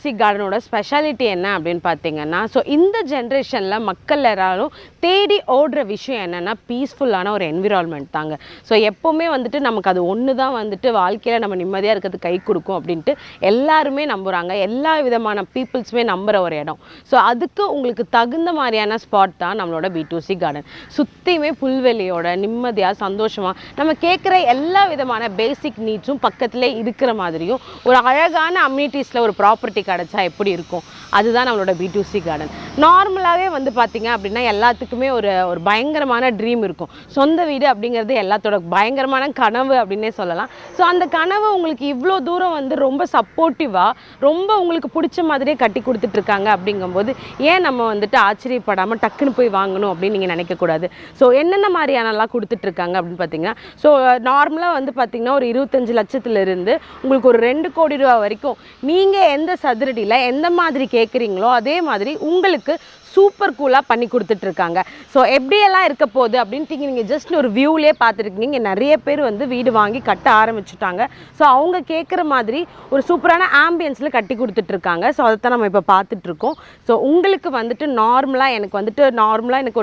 B2C கார்டனோட speciality என்ன அப்படின்னு பார்த்தீங்கன்னா, ஸோ இந்த ஜென்ரேஷனில் மக்கள் எல்லாரும் தேடி ஓடுற விஷயம் என்னென்னா பீஸ்ஃபுல்லான ஒரு என்விரான்மெண்ட் தாங்க. ஸோ எப்போவுமே வந்துட்டு நமக்கு அது ஒன்று தான் வந்துட்டு வாழ்க்கையில் நம்ம நிம்மதியாக இருக்கிறது கை கொடுக்கும் அப்படின்ட்டு எல்லாருமே நம்புகிறாங்க. எல்லா விதமான பீப்புள்ஸுமே நம்புகிற ஒரு இடம். ஸோ அதுக்கு உங்களுக்கு தகுந்த மாதிரியான ஸ்பாட் தான் நம்மளோட B2C கார்டன். சுற்றியுமே புல்வெளியோட நிம்மதியாக சந்தோஷமாக நம்ம கேட்குற எல்லா விதமான பேசிக் நீட்ஸும் பக்கத்துலேயே இருக்கிற மாதிரியும் ஒரு அழகான அம்யூனிட்டிஸில் ஒரு ப்ராப்பர்ட்டி கிடச்சா எப்படி இருக்கும், அதுதான் நம்மளோட B2C கார்டன். நார்மலாகவே வந்து பார்த்திங்க அப்படின்னா எல்லாத்துக்குமே ஒரு ஒரு பயங்கரமான ட்ரீம் இருக்கும். சொந்த வீடு அப்படிங்கிறது எல்லாத்தோட பயங்கரமான கனவு அப்படின்னே சொல்லலாம். ஸோ அந்த கனவு உங்களுக்கு இவ்வளோ தூரம் வந்து ரொம்ப சப்போர்ட்டிவாக ரொம்ப உங்களுக்கு பிடிச்ச மாதிரியே கட்டி கொடுத்துட்ருக்காங்க அப்படிங்கும்போது ஏன் நம்ம வந்துட்டு ஆச்சரியப்படாமல் டக்குன்னு போய் வாங்கணும் அப்படின்னு நீங்கள் நினைக்கக்கூடாது. ஸோ என்னென்ன மாதிரியானலாம் கொடுத்துட்ருக்காங்க அப்படின்னு பார்த்தீங்கன்னா, ஸோ நார்மலாக வந்து பார்த்திங்கன்னா ஒரு 25 லட்சத்துலேருந்து உங்களுக்கு ஒரு 2 கோடி ரூபா வரைக்கும் நீங்கள் எந்த சதுரடியில் எந்த மாதிரி கேட்குறீங்களோ அதே மாதிரி உங்களுக்கு சூப்பர் கூலாக பண்ணி கொடுத்துட்ருக்காங்க. ஸோ எப்படியெல்லாம் இருக்க போகுது அப்படின்ட்டு நீங்கள் ஜஸ்ட் ஒரு வியூவிலே பார்த்துருக்கீங்க. இங்கே நிறைய பேர் வந்து வீடு வாங்கி கட்ட ஆரம்பிச்சுட்டாங்க. ஸோ அவங்க கேட்குற மாதிரி ஒரு சூப்பரான ஆம்பியன்ஸில் கட்டி கொடுத்துட்ருக்காங்க. ஸோ அதைத்தான் நம்ம இப்போ பார்த்துட்ருக்கோம். ஸோ உங்களுக்கு வந்துட்டு நார்மலாக எனக்கு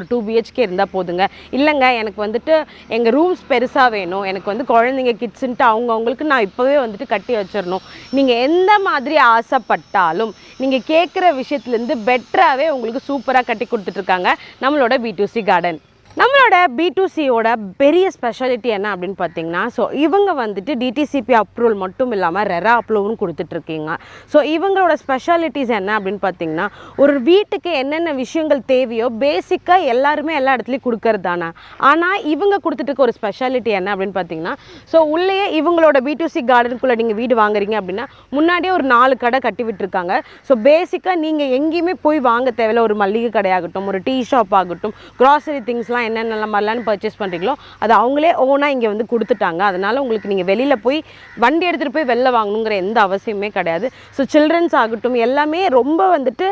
ஒரு 2 BHK இருந்தால் போதுங்க, இல்லைங்க எனக்கு வந்துட்டு எங்கள் ரூம்ஸ் பெருசாக வேணும், எனக்கு வந்து குழந்தைங்க கிட்ஸுன்ட்டு அவங்களுக்கு நான் இப்போவே வந்துட்டு கட்டி வச்சிடணும், நீங்கள் எந்த மாதிரி ஆசைப்பட்டாலும் நீங்கள் கேட்குற விஷயத்துலேருந்து பெட்டராகவே உங்களுக்கு சூப்பராக கட்டி கொடுத்துட்ருக்காங்க நம்மளோட B2C கார்டன். நம்மளோட B2Cயோட பெரிய ஸ்பெஷாலிட்டி என்ன அப்படின்னு பார்த்தீங்கன்னா, ஸோ இவங்க வந்துட்டு DTCP அப்ரூவல் மட்டும் இல்லாமல் ரெரா அப்ரூவலும் கொடுத்துட்ருக்கீங்க. ஸோ இவங்களோட ஸ்பெஷாலிட்டிஸ் என்ன அப்படின்னு பார்த்தீங்கன்னா, ஒரு வீட்டுக்கு என்னென்ன விஷயங்கள் தேவையோ பேசிக்காக எல்லாருமே எல்லா இடத்துலையும் கொடுக்கறது தானே. ஆனால் இவங்க கொடுத்துட்டு ஒரு ஸ்பெஷாலிட்டி என்ன அப்படின்னு பார்த்தீங்கன்னா, ஸோ உள்ளே இவங்களோட B2C கார்டனுக்குள்ளே நீங்கள் வீடு வாங்குறீங்க அப்படின்னா முன்னாடியே ஒரு 4 கடை கட்டி விட்டுருக்காங்க. ஸோ பேசிக்காக நீங்கள் எங்கேயுமே போய் வாங்க தேவையில்ல. ஒரு மளிகை கடையாகட்டும், ஒரு டீ ஷாப் ஆகட்டும், க்ராசரி திங்ஸ்லாம் என்னென்ன மாதிரிலாம் பர்ச்சேஸ் பண்ணுறீங்களோ அது அவங்களே ஓனாக இங்கே வந்து கொடுத்துட்டாங்க. அதனால் உங்களுக்கு நீங்கள் வெளியில் போய் வண்டி எடுத்துகிட்டு போய் வெளில வாங்கணுங்கிற எந்த அவசியமே கிடையாது. ஸோ சில்ட்ரன்ஸ் ஆகட்டும் எல்லாமே ரொம்ப வந்துட்டு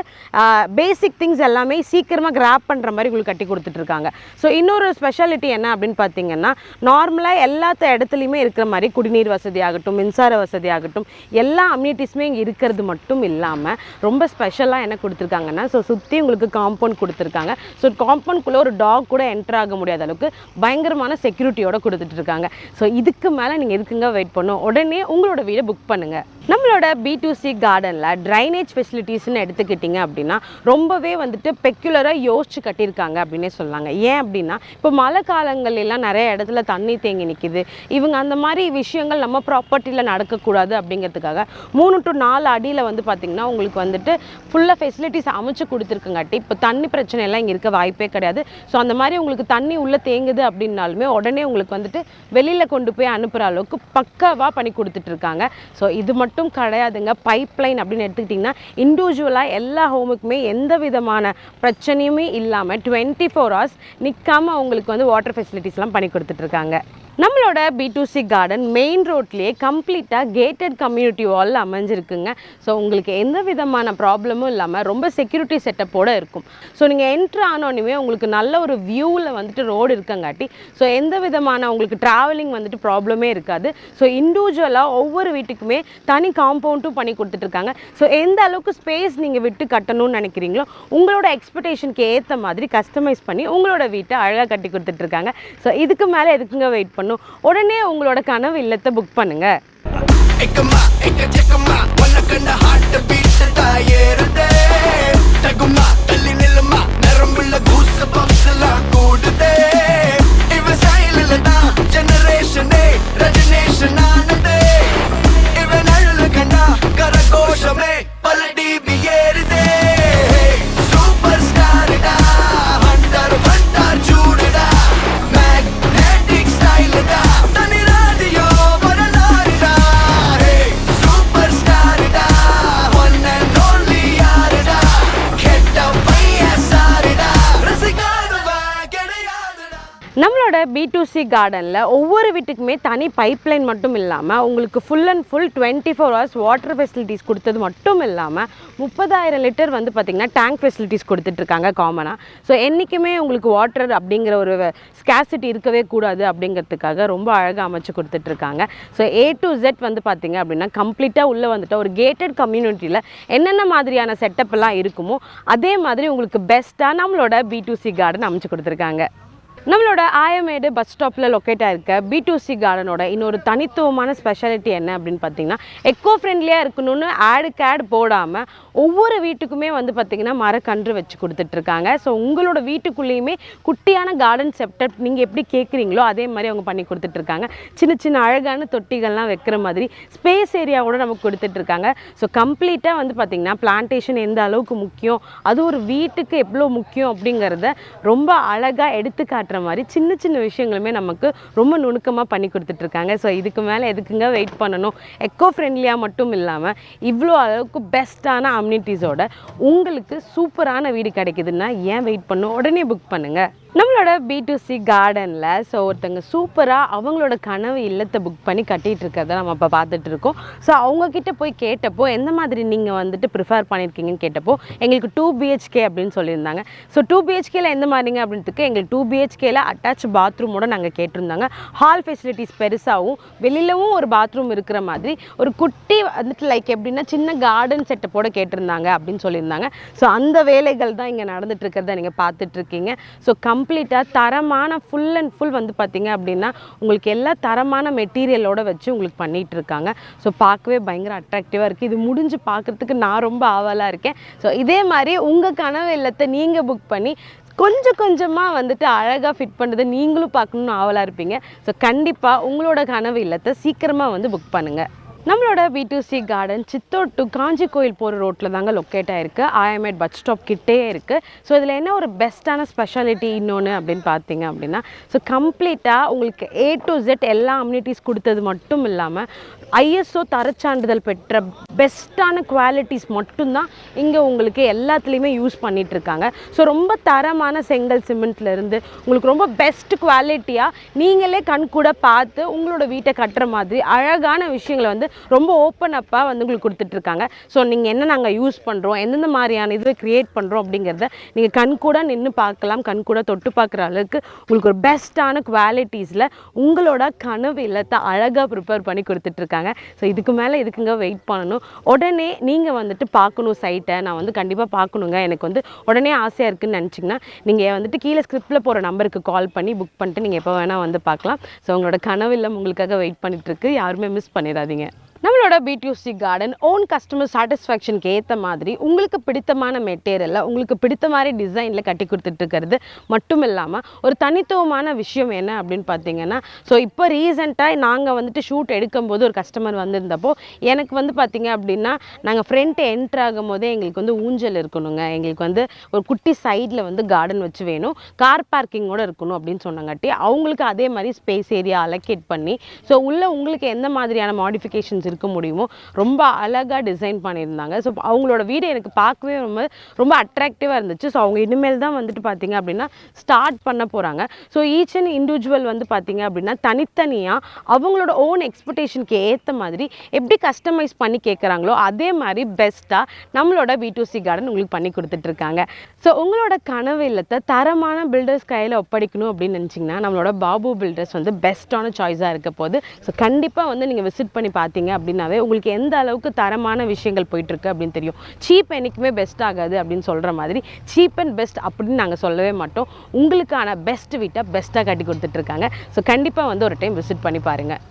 பேசிக் திங்ஸ் எல்லாமே சீக்கிரமாக கிராப் பண்ணுற மாதிரி உங்களுக்கு கட்டி கொடுத்துட்ருக்காங்க. ஸோ இன்னொரு ஸ்பெஷாலிட்டி என்ன அப்படின்னு பார்த்தீங்கன்னா, நார்மலாக எல்லா இடத்துலையுமே இருக்கிற மாதிரி குடிநீர் வசதி ஆகட்டும், மின்சார வசதி ஆகட்டும், எல்லா அம்யூனிட்டிஸுமே இங்கே இருக்கிறது மட்டும் இல்லாமல் ரொம்ப ஸ்பெஷலாக என்ன கொடுத்துருக்காங்கன்னா, ஸோ சுற்றி உங்களுக்கு காம்பவுண்ட் கொடுத்துருக்காங்க. ஸோ காம்பவுண்ட்குள்ளே ஒரு டாக் கூட என்டர் ஆக முடியாத அளவுக்கு பயங்கரமான செக்யூரிட்டியோட கொடுத்துட்டு இருக்காங்க. ஸோ இதுக்கு மேலே நீங்கள் எதுக்குங்க வெயிட் பண்ணும், உடனே உங்களோட வீடை புக் பண்ணுங்கள். நம்மளோட B2C கார்டனில் ட்ரைனேஜ் ஃபெசிலிட்டிஸ்ன்னு எடுத்துக்கிட்டிங்க அப்படின்னா ரொம்பவே வந்துட்டு பெக்குலராக யோசிச்சு கட்டியிருக்காங்க அப்படின்னே சொல்லாங்க. ஏன் அப்படின்னா இப்போ மழை காலங்கள்லாம் நிறைய இடத்துல தண்ணி தேங்கி நிற்கிது. இவங்க அந்த மாதிரி விஷயங்கள் நம்ம ப்ராப்பர்ட்டியில் நடக்கக்கூடாது அப்படிங்கிறதுக்காக 3 to 4 அடியில் வந்து பார்த்திங்கன்னா உங்களுக்கு வந்துட்டு ஃபுல்லாக ஃபெசிலிட்டிஸ் அமைச்சு கொடுத்துருக்கங்காட்டி இப்போ தண்ணி பிரச்சனை எல்லாம் இங்கே இருக்க வாய்ப்பே கிடையாது. ஸோ அந்த மாதிரி உங்களுக்கு தண்ணி உள்ளே தேங்குது அப்படின்னாலுமே உடனே உங்களுக்கு வந்துட்டு வெளியில் கொண்டு போய் அனுப்புகிற அளவுக்கு பக்காவாக பண்ணி கொடுத்துட்ருக்காங்க. ஸோ இது மட்டும் கிடையாதுங்க, பைப்லைன் அப்படின்னு எடுத்துக்கிட்டிங்கன்னா இண்டிவிஜுவலாக எல்லா ஹோமுக்குமே எந்த விதமான பிரச்சனையுமே இல்லாமல் 24 hours நிற்காமல் உங்களுக்கு வந்து வாட்டர் ஃபெசிலிட்டிஸ்லாம் பண்ணி கொடுத்துட்ருக்காங்க. நம்மளோட B2C கார்டன் மெயின் ரோட்லேயே கம்ப்ளீட்டாக கேட்டட் கம்யூனிட்டி வால் அமைஞ்சிருக்குங்க. ஸோ உங்களுக்கு எந்த விதமான ப்ராப்ளமும் இல்லாமல் ரொம்ப செக்யூரிட்டி செட்டப்போடு இருக்கும். ஸோ நீங்கள் என்ட்ரு ஆனோடனே உங்களுக்கு நல்ல ஒரு வியூவில் வந்துட்டு ரோடு இருக்கங்காட்டி ஸோ எந்த விதமான உங்களுக்கு ட்ராவலிங் வந்துட்டு ப்ராப்ளமே இருக்காது. ஸோ இண்டிவிஜுவலாக ஒவ்வொரு வீட்டுக்குமே தனி காம்பவுண்டும் பண்ணி கொடுத்துட்ருக்காங்க. ஸோ எந்த அளவுக்கு ஸ்பேஸ் நீங்கள் விட்டு கட்டணும்னு நினைக்கிறீங்களோ உங்களோட எக்ஸ்பெக்டேஷனுக்கு ஏற்ற மாதிரி கஸ்டமைஸ் பண்ணி உங்களோட வீட்டை அழகாக கட்டி கொடுத்துட்ருக்காங்க. ஸோ இதுக்கு மேலே எதுக்குங்க வெயிட் பண்ணும், உடனே உங்களோட கனவு இல்லத்தை புக் பண்ணுங்க. நம்மளோட B2C கார்டனில் ஒவ்வொரு வீட்டுக்குமே தனி பைப்லைன் மட்டும் இல்லாமல் உங்களுக்கு full and full 24 hours water facilities கொடுத்தது மட்டும் இல்லாமல் 30,000 லிட்டர் வந்து பார்த்திங்கன்னா டேங்க் ஃபெசிலிட்டிஸ் கொடுத்துட்ருக்காங்க காமனாக. ஸோ என்றைக்குமே உங்களுக்கு வாட்டர் அப்படிங்கிற ஒரு ஸ்கேசிட்டி இருக்கவே கூடாது அப்படிங்கிறதுக்காக ரொம்ப அழகாக அமைச்சு கொடுத்துட்ருக்காங்க. ஸோ A to Z வந்து பார்த்திங்க அப்படின்னா கம்ப்ளீட்டாக உள்ளே வந்துட்டு ஒரு கேட்டட் கம்யூனிட்டியில் என்னென்ன மாதிரியான செட்டப்லாம் இருக்குமோ அதே மாதிரி உங்களுக்கு பெஸ்ட்டாக நம்மளோட B2C கார்டன் அமைச்சு கொடுத்துருக்காங்க. நம்மளோட ஆயமேடு பஸ் ஸ்டாப்பில் லொக்கேட் ஆகிருக்க B2C கார்டனோட இன்னொரு தனித்துவமான ஸ்பெஷாலிட்டி என்ன அப்படின்னு பார்த்தீங்கன்னா எக்கோ ஃப்ரெண்ட்லியாக இருக்கணும்னு ஆட் போடாமல் ஒவ்வொரு வீட்டுக்குமே வந்து பார்த்திங்கன்னா மரக்கன்று வச்சு கொடுத்துட்ருக்காங்க. ஸோ உங்களோட வீட்டுக்குள்ளேயுமே குட்டியான கார்டன் செப்டப் நீங்கள் எப்படி கேட்குறீங்களோ அதே மாதிரி அவங்க பண்ணி கொடுத்துட்ருக்காங்க. சின்ன சின்ன அழகான தொட்டிகள்லாம் வைக்கிற மாதிரி ஸ்பேஸ் ஏரியாவோட நமக்கு கொடுத்துட்ருக்காங்க. ஸோ கம்ப்ளீட்டாக வந்து பார்த்திங்கன்னா பிளான்டேஷன் எந்த அளவுக்கு முக்கியம், அது ஒரு வீட்டுக்கு எவ்வளோ முக்கியம் அப்படிங்கிறத ரொம்ப அழகாக எடுத்துக்காட்டுற மாதிரி சின்ன சின்ன விஷயங்களுமே நமக்கு ரொம்ப நுணுக்கமாக பண்ணி கொடுத்துட்ருக்காங்க. ஸோ இதுக்கு மேலே எதுக்குங்க வெயிட் பண்ணணும்? எக்கோ ஃப்ரெண்ட்லியாக மட்டும் இல்லாமல் இவ்வளோ அளவுக்கு பெஸ்ட்டான அம்யூனிட்டிஸோட உங்களுக்கு சூப்பரான வீடு கிடைக்குதுன்னா ஏன் வெயிட் பண்ணணும்? உடனே புக் பண்ணுங்கள். நம்மளோட B2C கார்டனில் ஸோ ஒருத்தங்க சூப்பராக அவங்களோட கனவு இல்லத்தை புக் பண்ணி கட்டிகிட்டு இருக்கிறத நம்ம இப்போ பார்த்துட்ருக்கோம். ஸோ அவங்கக்கிட்ட போய் கேட்டப்போ எந்த மாதிரி நீங்கள் வந்துட்டு ப்ரிஃபர் பண்ணியிருக்கீங்கன்னு கேட்டப்போ எங்களுக்கு 2 BHK அப்படின்னு சொல்லியிருந்தாங்க. ஸோ 2 BHKல எந்த மாதிரிங்க அப்படின்றதுக்கு எங்களுக்கு 2 BHKல அட்டாச் பாத்ரூமோட நாங்கள் கேட்டிருந்தாங்க. ஹால் ஃபெசிலிட்டிஸ் பெருசாகவும் வெளியிலவும் ஒரு பாத்ரூம் இருக்கிற மாதிரி ஒரு குட்டி வந்துட்டு லைக் எப்படின்னா சின்ன கார்டன் செட்டப்போட கேட்டிருந்தாங்க அப்படின்னு சொல்லியிருந்தாங்க. ஸோ அந்த வேலைகள் தான் இங்கே நடந்துட்டு இருக்கிறத நீங்கள் பார்த்துட்ருக்கீங்க. ஸோ கம்ப்ளீட்டாக தரமான ஃபுல் அண்ட் ஃபுல் வந்து பார்த்திங்க அப்படின்னா உங்களுக்கு எல்லா தரமான மெட்டீரியலோடு வச்சு உங்களுக்கு பண்ணிகிட்டு இருக்காங்க. ஸோ பார்க்கவே பயங்கர அட்ராக்டிவாக இருக்குது. இது முடிஞ்சு பார்க்குறதுக்கு நான் ரொம்ப ஆவலாக இருக்கேன். ஸோ இதே மாதிரி உங்கள் கனவு இல்லத்தை நீங்கள் புக் பண்ணி கொஞ்சம் கொஞ்சமாக வந்துட்டு அழகாக ஃபிட் பண்ணுறது நீங்களும் பார்க்கணுன்னு ஆவலாக இருப்பீங்க. ஸோ கண்டிப்பாக உங்களோட கனவு இல்லத்தை சீக்கிரமாக வந்து புக் பண்ணுங்கள். நம்மளோட B2C கார்டன் சித்தோர் டு காஞ்சி கோயில் போகிற ரோட்டில் தாங்க லொக்கேட் ஆகிருக்கு. ஆயமேட் பஸ் ஸ்டாப் கிட்டே இருக்குது. ஸோ இதில் என்ன ஒரு பெஸ்ட்டான ஸ்பெஷாலிட்டி இன்னொன்று அப்படின்னு பார்த்தீங்க அப்படின்னா ஸோ கம்ப்ளீட்டாக உங்களுக்கு A to Z எல்லா அம்யூனிட்டிஸ் கொடுத்தது மட்டும் இல்லாமல் ISO தரச்சான்றிதழ் பெற்ற பெஸ்ட்டான குவாலிட்டிஸ் மட்டும்தான் இங்கே உங்களுக்கு எல்லாத்துலேயுமே யூஸ் பண்ணிகிட்ருக்காங்க. ஸோ ரொம்ப தரமான செங்கல் சிமெண்ட்லேருந்து உங்களுக்கு ரொம்ப பெஸ்ட் குவாலிட்டியாக நீங்களே கண் கூட பார்த்து உங்களோட வீட்டை கட்டுற மாதிரி அழகான விஷயங்களை வந்து ரொம்ப ஓப்பன் அப்பாக வந்து உங்களுக்கு கொடுத்துட்ருக்காங்க. ஸோ நீங்கள் என்ன நாங்கள் யூஸ் பண்ணுறோம், எந்தெந்த மாதிரியான இதுவை க்ரியேட் பண்ணுறோம் அப்படிங்கிறத நீங்கள் கண் கூட நின்று பார்க்கலாம், கண் கூட தொட்டு பார்க்குற அளவுக்கு உங்களுக்கு ஒரு பெஸ்ட்டான குவாலிட்டிஸில் உங்களோட கனவு இல்லத்தை அழகாக ப்ரிப்பேர் பண்ணி கொடுத்துட்ருக்காங்க. ஸோ இதுக்கு மேலே இதுக்குங்க வெயிட் பண்ணணும்? உடனே நீங்கள் வந்துட்டு பார்க்கணும் சைட்டை, நான் வந்து கண்டிப்பாக பார்க்கணுங்க, எனக்கு வந்து உடனே ஆசையாக இருக்குதுன்னு நினச்சிங்கன்னா நீங்கள் வந்துட்டு கீழே ஸ்கிரிப்டில் போகிற நம்பருக்கு கால் பண்ணி புக் பண்ணிட்டு நீங்கள் எப்போ வேணால் வந்து பார்க்கலாம். ஸோ உங்களோட கனவு இல்லம் உங்களுக்காக வெயிட் பண்ணிகிட்ருக்கு. யாருமே மிஸ் பண்ணிடாதீங்க. நம்மளோட B2C கார்டன் ஓன் கஸ்டமர் சாட்டிஸ்ஃபேக்ஷனுக்கு ஏற்ற மாதிரி உங்களுக்கு பிடித்தமான மெட்டீரியலில் உங்களுக்கு பிடித்த மாதிரி டிசைனில் கட்டி கொடுத்துட்ருக்கிறது மட்டும் இல்லாமல் ஒரு தனித்துவமான விஷயம் என்ன அப்படின்னு பார்த்தீங்கன்னா ஸோ இப்போ ரீசெண்டாக நாங்கள் வந்துட்டு ஷூட் எடுக்கும்போது ஒரு கஸ்டமர் வந்திருந்தப்போ எனக்கு வந்து பார்த்திங்க அப்படின்னா நாங்கள் ஃப்ரண்ட்டு என்ட்ரு ஆகும் போதே எங்களுக்கு வந்து ஊஞ்சல் இருக்கணுங்க, எங்களுக்கு வந்து ஒரு குட்டி சைடில் வந்து கார்டன் வச்சு வேணும், கார் பார்க்கிங்கோடு இருக்கணும் அப்படின்னு சொன்னாங்காட்டி அவங்களுக்கு அதே மாதிரி ஸ்பேஸ் ஏரியா அலோகேட் பண்ணி ஸோ உள்ளே உங்களுக்கு எந்த மாதிரியான மாடிஃபிகேஷன்ஸ் இருக்க முடியுமோ ரொம்ப அழகாக டிசைன் பண்ணியிருந்தாங்க. ஸோ அவங்களோட வீடு எனக்கு பார்க்கவே ரொம்ப அட்ராக்டிவாக இருந்துச்சு. ஸோ அவங்க இனிமேல் தான் வந்துட்டு பார்த்திங்க அப்படின்னா ஸ்டார்ட் பண்ண போகிறாங்க. ஸோ ஈச் அண்ட் இண்டிவிஜுவல் வந்து பார்த்திங்க அப்படின்னா தனித்தனியாக அவங்களோட ஓன் எக்ஸ்பெக்டேஷனுக்கு ஏற்ற மாதிரி எப்படி கஸ்டமைஸ் பண்ணி கேட்குறாங்களோ அதே மாதிரி பெஸ்ட்டாக நம்மளோட B2C கார்டன் உங்களுக்கு பண்ணி கொடுத்துட்ருக்காங்க. ஸோ உங்களோட கனவு இல்லத்தை தரமான பில்டர்ஸ் கையில் ஒப்படைக்கணும் அப்படின்னு நினச்சிங்கன்னா நம்மளோட பாபு பில்டர்ஸ் வந்து பெஸ்ட்டான சாய்ஸாக இருக்க போது. ஸோ கண்டிப்பாக வந்து நீங்கள் விசிட் பண்ணி பார்த்தீங்க அப்படின்னாவே உங்களுக்கு எந்த அளவுக்கு தரமான விஷயங்கள் போயிட்டுருக்கு அப்படின்னு தெரியும். சீப் என்றைக்குமே பெஸ்ட் ஆகாது அப்படின்னு சொல்கிற மாதிரி சீப் அண்ட் பெஸ்ட் அப்படின்னு நாங்கள் சொல்லவே மாட்டோம். உங்களுக்கான பெஸ்ட் வீட்டை பெஸ்ட்டாக கட்டி கொடுத்துட்ருக்காங்க. ஸோ கண்டிப்பாக வந்து ஒரு டைம் விசிட் பண்ணி பாருங்கள்.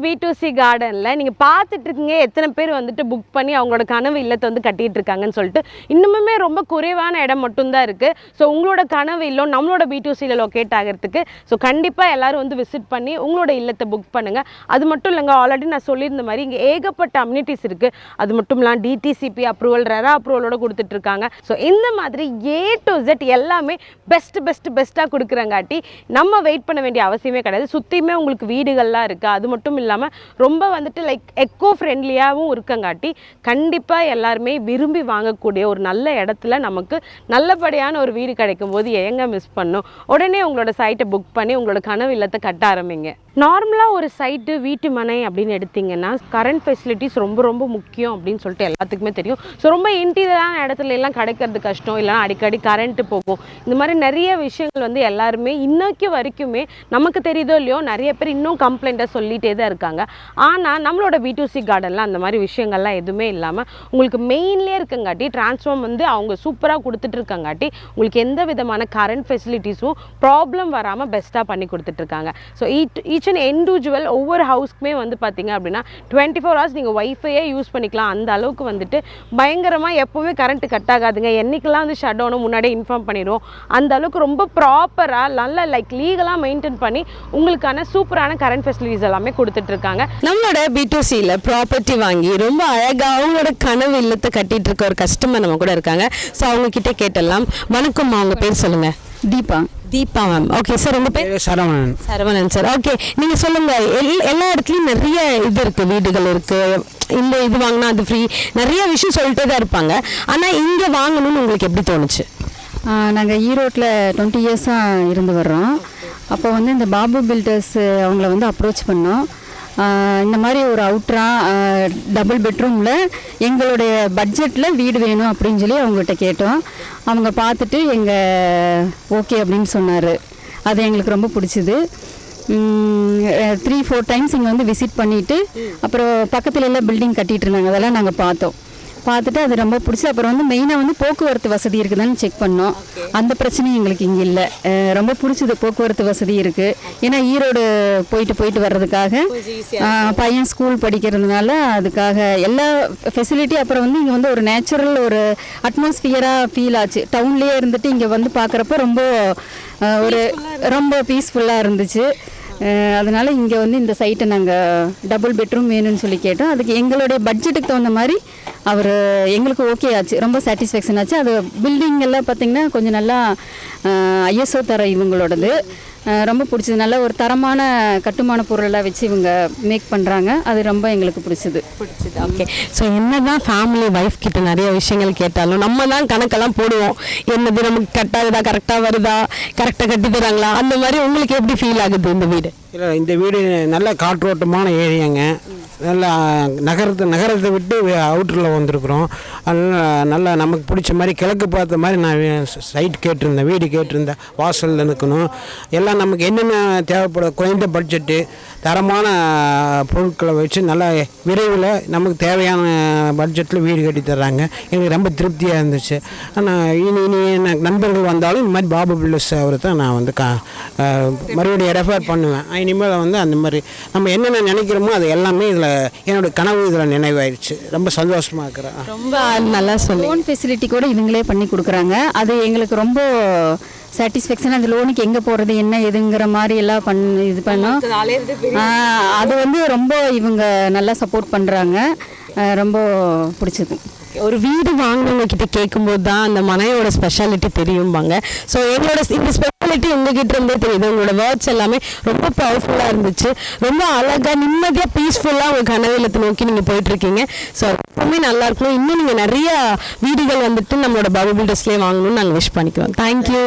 B2C கார்டனில் நீங்கள் பார்த்துட்டு இருக்கீங்க எத்தனை பேர் வந்துட்டு புக் பண்ணி அவங்களோட கனவு இல்லத்தை வந்து கட்டிகிட்டு இருக்காங்கன்னு சொல்லிட்டு. இன்னுமே ரொம்ப குறைவான இடம் மட்டும்தான் இருக்குது. ஸோ உங்களோட கனவு இல்லம் நம்மளோட B2Cயில் லொக்கேட் ஆகிறதுக்கு ஸோ கண்டிப்பாக எல்லோரும் வந்து விசிட் பண்ணி உங்களோட இல்லத்தை புக் பண்ணுங்கள். அது மட்டும் இல்லைங்க, ஆல்ரெடி நான் சொல்லியிருந்த மாதிரி இங்கே ஏகப்பட்ட அம்யூனிட்டிஸ் இருக்குது. அது மட்டும் இல்லாமல் DTCP அப்ரூவல், ரெரா அப்ரூவலோட கொடுத்துட்ருக்காங்க. ஸோ இந்த மாதிரி A to Z எல்லாமே பெஸ்ட்டாக கொடுக்குறங்காட்டி நம்ம வெயிட் பண்ண வேண்டிய அவசியமே கிடையாது. சுற்றியுமே உங்களுக்கு வீடுகள்லாம் இருக்குது. அது மட்டும் இல்லாமல் ரொம்ப வந்துட்டு லைக் எக்கோ ஃப்ரெண்ட்லியாகவும் இருக்கங்காட்டி கண்டிப்பாக எல்லாருமே விரும்பி வாங்கக்கூடிய ஒரு நல்ல இடத்துல நமக்கு நல்லபடியான ஒரு வீடு கிடைக்கும் போது எங்க மிஸ் பண்ணும். உடனே உங்களோட சைட்டை புக் பண்ணி உங்களோட கனவு இல்லத்தை கட்ட ஆரம்பிங்க. நார்மலாக ஒரு சைட்டு வீட்டு மனை அப்படின்னு எடுத்திங்கன்னா கரண்ட் ஃபெசிலிட்டிஸ் ரொம்ப முக்கியம் அப்படின்னு சொல்லிட்டு எல்லாத்துக்குமே தெரியும். ஸோ ரொம்ப இன்டீரியரான இடத்துல எல்லாம் கிடைக்கிறது கஷ்டம், இல்லைனா அடிக்கடி கரண்ட்டு போகும். இந்த மாதிரி நிறைய விஷயங்கள் வந்து எல்லாருமே இன்னைக்கு வரைக்குமே நமக்கு தெரியுதோ இல்லையோ நிறைய பேர் இன்னும் கம்ப்ளைண்ட்டாக சொல்லிகிட்டே தான் இருக்காங்க. ஆனால் நம்மளோட B2C கார்டனில் அந்த மாதிரி விஷயங்கள்லாம் எதுவுமே இல்லாமல் உங்களுக்கு மெயின்லேயே இருக்கங்காட்டி டிரான்ஸ்ஃபார்ம் வந்து அவங்க சூப்பராக கொடுத்துட்டு இருக்கங்காட்டி உங்களுக்கு எந்த விதமான கரண்ட் ஃபெசிலிட்டிஸும் ப்ராப்ளம் வராமல் பெஸ்ட்டாக பண்ணி கொடுத்துட்ருக்காங்க. ஸோ ஈச் அண்ட் இண்டிவிஜுவல் ஒவ்வொரு ஹவுஸ்க்குமே வந்து பார்த்தீங்க அப்படின்னா 24 hours நீங்கள் ஒய்ஃபையே யூஸ் பண்ணிக்கலாம். அந்த அளவுக்கு வந்துட்டு பயங்கரமாக எப்போவுமே கரண்ட்டு கட் ஆகாதுங்க. என்றைக்கெல்லாம் வந்து ஷட் டவுனும் முன்னாடியே இன்ஃபார்ம் பண்ணிடுவோம். அந்த அளவுக்கு ரொம்ப ப்ராப்பராக நல்ல லைக் லீகலாக மெயின்டைன் பண்ணி உங்களுக்கான சூப்பரான கரண்ட் ஃபெசிலிட்டிஸ் எல்லாமே கொடுத்துட்ருக்காங்க. நம்மளோட B2Cயில் ப்ராப்பர்ட்டி வாங்கி ரொம்ப அழகாக அவங்களோட கனவு இல்லத்தை கட்டிகிட்டு இருக்க ஒரு கஸ்டமர் நம்ம கூட இருக்காங்க. ஸோ அவங்கக்கிட்ட கேட்டலாம். வணக்கம், அவங்க பேர் சொல்லுங்கள். தீபா மேம். ஓகே சார், உங்கள் பேர்? சரவணன் சார். ஓகே, நீங்கள் சொல்லுங்கள். எல்லா இடத்துலையும் நிறைய இது இருக்குது, வீடுகள் இருக்குது, இந்த இது வாங்கினா அது ஃப்ரீ, நிறைய விஷயம் சொல்லிட்டே தான் இருப்பாங்க. ஆனால் இங்கே வாங்கணும்னு உங்களுக்கு எப்படி தோணுச்சு? நாங்கள் ஈரோட்டில் 20 இயர்ஸாக இருந்து வர்றோம். அப்போ வந்து இந்த பாபு பில்டர்ஸ் அவங்கள வந்து அப்ரோச் பண்ணோம். இந்த மாதிரி ஒரு டபுள் பெட்ரூமில் எங்களுடைய பட்ஜெட்டில் வீடு வேணும் அப்படின்னு சொல்லி அவங்ககிட்ட கேட்டோம். அவங்க பார்த்துட்டு ஓகே அப்படின்னு சொன்னார். அது எங்களுக்கு ரொம்ப பிடிச்சிது. 3-4 டைம்ஸ் இங்கே வந்து விசிட் பண்ணிவிட்டு அப்புறம் பக்கத்துல எல்லாம் பில்டிங் கட்டிகிட்டு இருந்தாங்க, அதெல்லாம் நாங்கள் பார்த்துட்டு அது ரொம்ப பிடிச்சி. அப்புறம் வந்து மெயினாக வந்து போக்குவரத்து வசதி இருக்குதான்னு செக் பண்ணோம். அந்த பிரச்சனையும் எங்களுக்கு இங்கே இல்லை. ரொம்ப பிடிச்சது, போக்குவரத்து வசதி இருக்குது. ஏன்னா ஈரோடு போயிட்டு வர்றதுக்காக பையன் ஸ்கூல் படிக்கிறதுனால அதுக்காக எல்லா ஃபெசிலிட்டி. அப்புறம் வந்து இங்கே வந்து ஒரு நேச்சுரல் ஒரு அட்மாஸ்பியராக ஃபீல் ஆச்சு. டவுன்லேயே இருந்துட்டு இங்கே வந்து பார்க்குறப்ப ரொம்ப பீஸ்ஃபுல்லாக இருந்துச்சு. அதனால் இங்கே வந்து இந்த சைட்டை நாங்கள் டபுள் பெட்ரூம் வேணும்னு சொல்லி கேட்டோம். அதுக்கு எங்களுடைய பட்ஜெட்டுக்கு தகுந்த மாதிரி எங்களுக்கு ஓகே ஆச்சு, ரொம்ப சாட்டிஸ்ஃபேக்ஷன் ஆச்சு. அது பில்டிங் எல்லாம் பார்த்திங்கன்னா கொஞ்சம் நல்லா ISO தர இவங்களோடது ரொம்ப பிடிச்சது. நல்ல ஒரு தரமான கட்டுமான பொருளெல்லாம் வச்சு இவங்க மேக் பண்ணுறாங்க. அது ரொம்ப எங்களுக்கு பிடிச்சது. ஓகே, ஸோ என்ன தான் ஃபேமிலி ஒய்ஃப் கிட்ட நிறைய விஷயங்கள் கேட்டாலும் நம்ம தான் கணக்கெல்லாம் போடுவோம். என்னது நமக்கு கட்டாகுதா, கரெக்டாக வருதா, கரெக்டாக கட்டி தராங்களா, அந்த மாதிரி உங்களுக்கு எப்படி ஃபீல் ஆகுது இந்த வீடு? இல்லை, இந்த வீடு நல்ல காற்றோட்டமான ஏரியாங்க. நல்லா நகரத்தை விட்டு அவுட்டரில் வந்திருக்குறோம். நல்லா நமக்கு பிடிச்ச மாதிரி கிழக்கு பார்த்த மாதிரி நான் சைட் கேட்டிருந்தேன், வீடு கேட்டிருந்தேன். வாசலில் நிற்கணும், எல்லாம் நமக்கு என்னென்ன தேவைப்படும், குறைந்த பட்ஜெட்டு, தரமான பொருட்களை வச்சு நல்லா விரைவில் நமக்கு தேவையான பட்ஜெட்டில் வீடு கட்டி தர்றாங்க. எனக்கு ரொம்ப திருப்தியாக இருந்துச்சு. ஆனால் இனி நண்பர்கள் வந்தாலும் இந்த மாதிரி பாபு பில்டர்ஸ் அவரை தான் நான் வந்து மறுபடியும் ரெஃபர் பண்ணுவேன். இனிமேல் வந்து அந்த மாதிரி நம்ம என்னென்ன நினைக்கிறோமோ அது எல்லாமே இதில் என்னோட கனவு இதில் நினைவாயிடுச்சு. ரொம்ப சந்தோஷமாக இருக்கிறேன். ரொம்ப நல்லா சொல்லி லோன் ஃபெசிலிட்டி கூட இவங்களே பண்ணி கொடுக்குறாங்க. அது எங்களுக்கு ரொம்ப சாட்டிஸ்ஃபேக்ஷன். அந்த லோனுக்கு எங்கே போகிறது என்ன ஏதுங்கிற மாதிரி எல்லாம் இது பண்ணோம். அது வந்து ரொம்ப இவங்க நல்லா சப்போர்ட் பண்ணுறாங்க. ரொம்ப பிடிச்சது. ஒரு வீடு வாங்கினவங்க கிட்ட கேட்கும்போது தான் அந்த மனையோட ஸ்பெஷாலிட்டி தெரியும்பாங்க. ஸோ எங்களோட இந்த ஸ்பெஷாலிட்டி உங்ககிட்ட இருந்தே தெரியுது. உங்களோட வேர்ட்ஸ் எல்லாமே ரொம்ப பவர்ஃபுல்லாக இருந்துச்சு. ரொம்ப அழகாக நிம்மதியாக பீஸ்ஃபுல்லாக உங்கள் கனவு இல்லத்தை நோக்கி நீங்கள் போயிட்டுருக்கீங்க. ஸோ எப்பவுமே நல்லா இருக்கணும். இன்னும் நீங்கள் நிறைய வீடுகள் வந்துட்டு நம்மளோட பாபு பில்டர்ஸ்லேயே வாங்கணும்னு நாங்கள் விஷ் பண்ணிக்கிறோம். தேங்க்யூ.